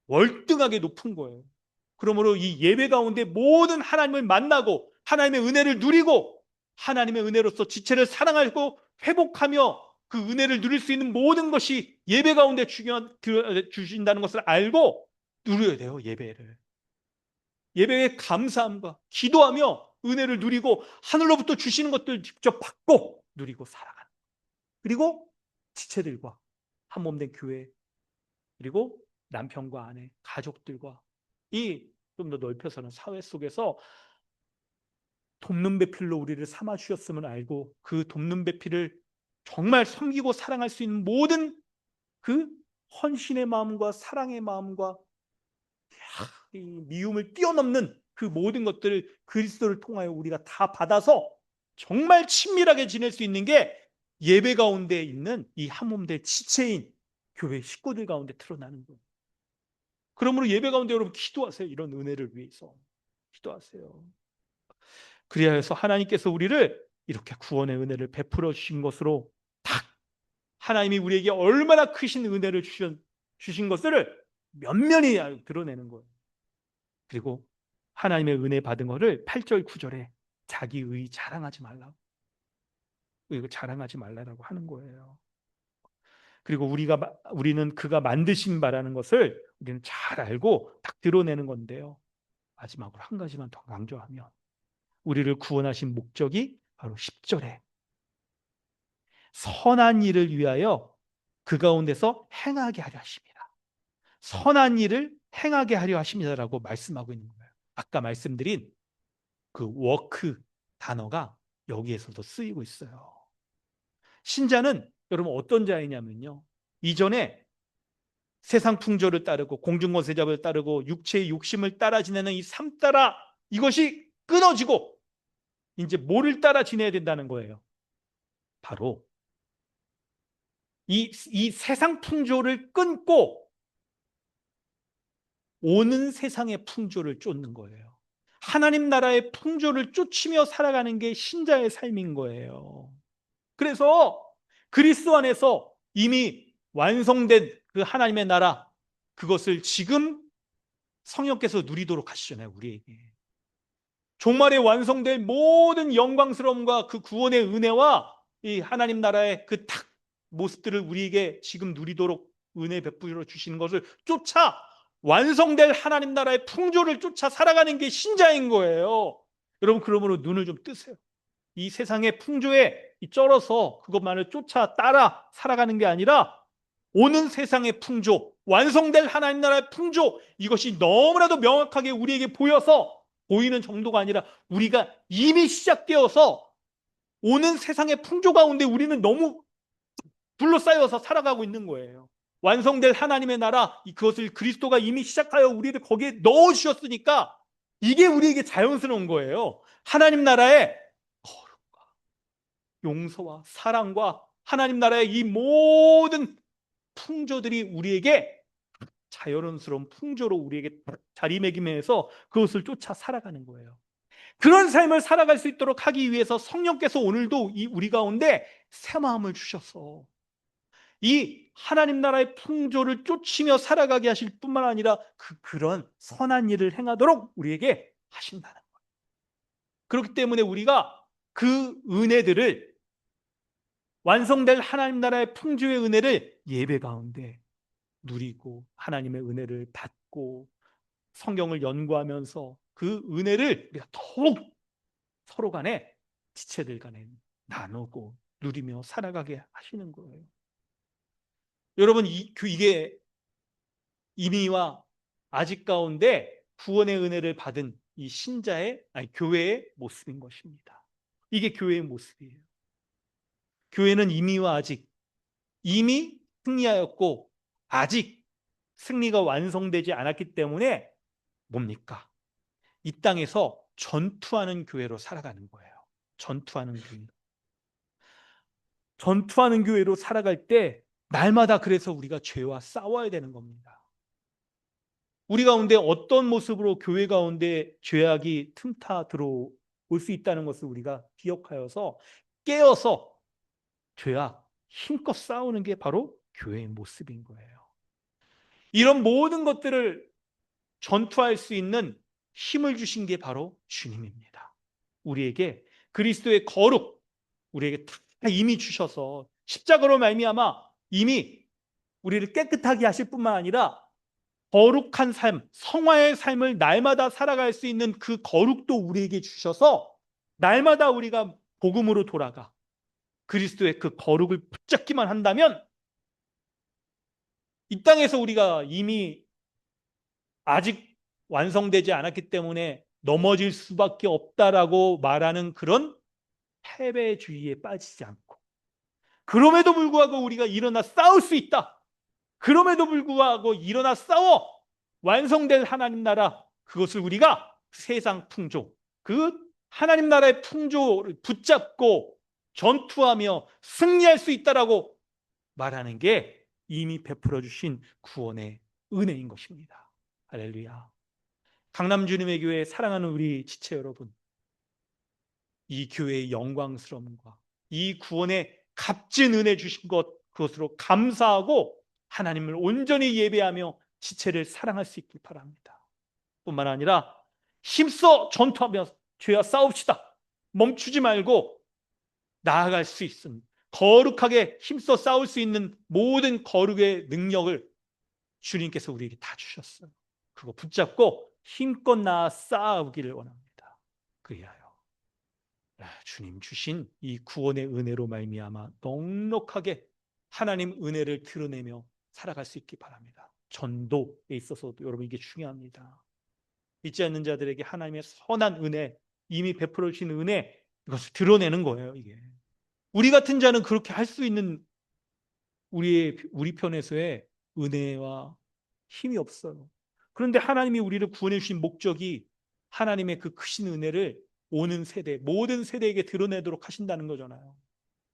월등하게 높은 거예요. 그러므로 이 예배 가운데 모든 하나님을 만나고 하나님의 은혜를 누리고 하나님의 은혜로서 지체를 사랑하고 회복하며 그 은혜를 누릴 수 있는 모든 것이 예배 가운데 주신다는 것을 알고 누려야 돼요, 예배를. 예배의 감사함과 기도하며 은혜를 누리고 하늘로부터 주시는 것들 직접 받고 누리고 살아가는. 그리고 지체들과 한몸된 교회, 그리고 남편과 아내, 가족들과 이 좀 더 넓혀서는 사회 속에서 돕는 배필로 우리를 삼아 주셨음을 알고 그 돕는 배필을 정말 섬기고 사랑할 수 있는 모든 그 헌신의 마음과 사랑의 마음과 이 미움을 뛰어넘는 그 모든 것들을 그리스도를 통하여 우리가 다 받아서 정말 친밀하게 지낼 수 있는 게 예배 가운데 있는 이 한몸된 지체인 교회 식구들 가운데 드러나는 거예요. 그러므로 예배 가운데 여러분 기도하세요. 이런 은혜를 위해서 기도하세요. 그리하여 해서 하나님께서 우리를 이렇게 구원의 은혜를 베풀어 주신 것으로 딱 하나님이 우리에게 얼마나 크신 은혜를 주신 것을 면면히 드러내는 거예요. 그리고 하나님의 은혜 받은 것을 8절 9절에 자기의 자랑하지 말라고, 이거 자랑하지 말라고 하는 거예요. 그리고 우리는 그가 만드신 바라는 것을 우리는 잘 알고 딱 드러내는 건데요. 마지막으로 한 가지만 더 강조하면 우리를 구원하신 목적이 바로 10절에 선한 일을 위하여 그 가운데서 행하게 하려 하십니다. 선한 일을 행하게 하려 하십니다라고 말씀하고 있는 거예요. 아까 말씀드린 그 워크 단어가 여기에서도 쓰이고 있어요. 신자는 여러분 어떤 자이냐면요. 이전에 세상 풍조를 따르고 공중권세잡을 따르고 육체의 욕심을 따라 지내는 이 삶 따라 이것이 끊어지고 이제 뭐를 따라 지내야 된다는 거예요. 바로 이 세상 풍조를 끊고 오는 세상의 풍조를 쫓는 거예요. 하나님 나라의 풍조를 쫓으며 살아가는 게 신자의 삶인 거예요. 그래서 그리스도 안에서 이미 완성된 그 하나님의 나라, 그것을 지금 성령께서 누리도록 하시잖아요, 우리에게. 종말에 완성될 모든 영광스러움과 그 구원의 은혜와 이 하나님 나라의 그 탁 모습들을 우리에게 지금 누리도록 은혜 베풀어 주시는 것을 쫓아 완성될 하나님 나라의 풍조를 쫓아 살아가는 게 신자인 거예요. 여러분, 그러므로 눈을 좀 뜨세요. 이 세상의 풍조에 쩔어서 그것만을 쫓아 따라 살아가는 게 아니라 오는 세상의 풍조, 완성될 하나님 나라의 풍조, 이것이 너무나도 명확하게 우리에게 보여서 보이는 정도가 아니라 우리가 이미 시작되어서 오는 세상의 풍조 가운데 우리는 너무 둘러싸여서 살아가고 있는 거예요. 완성될 하나님의 나라, 그것을 그리스도가 이미 시작하여 우리를 거기에 넣어주셨으니까 이게 우리에게 자연스러운 거예요. 하나님 나라의 거룩과 용서와 사랑과 하나님 나라의 이 모든 풍조들이 우리에게 자연스러운 풍조로 우리에게 자리매김해서 그것을 쫓아 살아가는 거예요. 그런 삶을 살아갈 수 있도록 하기 위해서 성령께서 오늘도 우리 가운데 새 마음을 주셔서 이 하나님 나라의 풍조를 쫓으며 살아가게 하실 뿐만 아니라 그런 선한 일을 행하도록 우리에게 하신다는 거예요. 그렇기 때문에 우리가 그 은혜들을 완성될 하나님 나라의 풍조의 은혜를 예배 가운데 누리고 하나님의 은혜를 받고 성경을 연구하면서 그 은혜를 우리가 더욱 서로 간에 지체들 간에 나누고 누리며 살아가게 하시는 거예요. 여러분, 이게 이미와 아직 가운데 구원의 은혜를 받은 이 신자의 교회의 모습인 것입니다. 이게 교회의 모습이에요. 교회는 이미와 아직, 이미 승리하였고 아직 승리가 완성되지 않았기 때문에 뭡니까? 이 땅에서 전투하는 교회로 살아가는 거예요. 전투하는 교회. 전투하는 교회로 살아갈 때 날마다 그래서 우리가 죄와 싸워야 되는 겁니다. 우리 가운데 어떤 모습으로 교회 가운데 죄악이 틈타 들어올 수 있다는 것을 우리가 기억하여서 깨어서 죄와 힘껏 싸우는 게 바로 교회의 모습인 거예요. 이런 모든 것들을 전투할 수 있는 힘을 주신 게 바로 주님입니다. 우리에게 그리스도의 거룩, 우리에게 다 이미 주셔서 십자가로 말미암아 이미 우리를 깨끗하게 하실 뿐만 아니라 거룩한 삶, 성화의 삶을 날마다 살아갈 수 있는 그 거룩도 우리에게 주셔서 날마다 우리가 복음으로 돌아가 그리스도의 그 거룩을 붙잡기만 한다면 이 땅에서 우리가 이미 아직 완성되지 않았기 때문에 넘어질 수밖에 없다라고 말하는 그런 패배주의에 빠지지 않고, 그럼에도 불구하고 우리가 일어나 싸울 수 있다. 그럼에도 불구하고 일어나 싸워 완성될 하나님 나라, 그것을 우리가 세상 풍조, 그 하나님 나라의 풍조를 붙잡고 전투하며 승리할 수 있다라고 말하는 게 이미 베풀어 주신 구원의 은혜인 것입니다. 할렐루야. 강남 주님의 교회 사랑하는 우리 지체 여러분, 이 교회의 영광스러움과 이 구원의 값진 은혜 주신 것, 그것으로 감사하고 하나님을 온전히 예배하며 지체를 사랑할 수 있길 바랍니다. 뿐만 아니라 힘써 전투하며 죄와 싸웁시다. 멈추지 말고 나아갈 수 있음, 거룩하게 힘써 싸울 수 있는 모든 거룩의 능력을 주님께서 우리에게 다 주셨어요. 그거 붙잡고 힘껏 나아 싸우기를 원합니다. 그리하여 주님 주신 이 구원의 은혜로 말미암아 넉넉하게 하나님 은혜를 드러내며 살아갈 수 있기 바랍니다. 전도에 있어서도 여러분 이게 중요합니다. 믿지 않는 자들에게 하나님의 선한 은혜, 이미 베풀어 주신 은혜, 이것을 드러내는 거예요. 이게 우리 같은 자는 그렇게 할 수 있는 우리 편에서의 은혜와 힘이 없어요. 그런데 하나님이 우리를 구원해 주신 목적이 하나님의 그 크신 은혜를 오는 세대, 모든 세대에게 드러내도록 하신다는 거잖아요.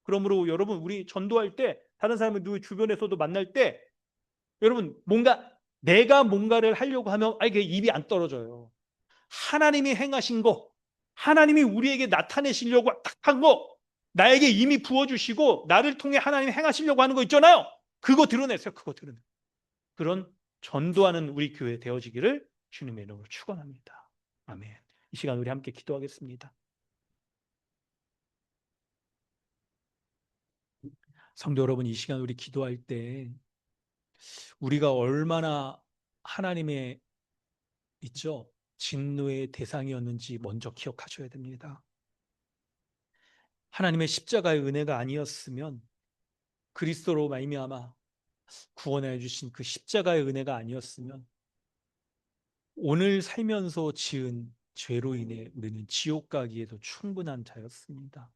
그러므로 여러분, 우리 전도할 때, 다른 사람을 누구 주변에서도 만날 때, 여러분 내가 뭔가를 하려고 하면 이게 입이 안 떨어져요. 하나님이 행하신 거, 하나님이 우리에게 나타내시려고 딱 한 거, 나에게 이미 부어주시고 나를 통해 하나님이 행하시려고 하는 거 있잖아요. 그거 드러내세요. 그거 드러내. 그런 전도하는 우리 교회 되어지기를 주님의 이름으로 축원합니다. 아멘. 이 시간 우리 함께 기도하겠습니다. 성도 여러분, 이 시간 우리 기도할 때 우리가 얼마나 하나님의 있죠? 진노의 대상이었는지 먼저 기억하셔야 됩니다. 하나님의 십자가의 은혜가 아니었으면, 그리스도로 말미암아 구원해 주신 그 십자가의 은혜가 아니었으면 오늘 살면서 지은 죄로 인해 우리는 지옥 가기에도 충분한 자였습니다.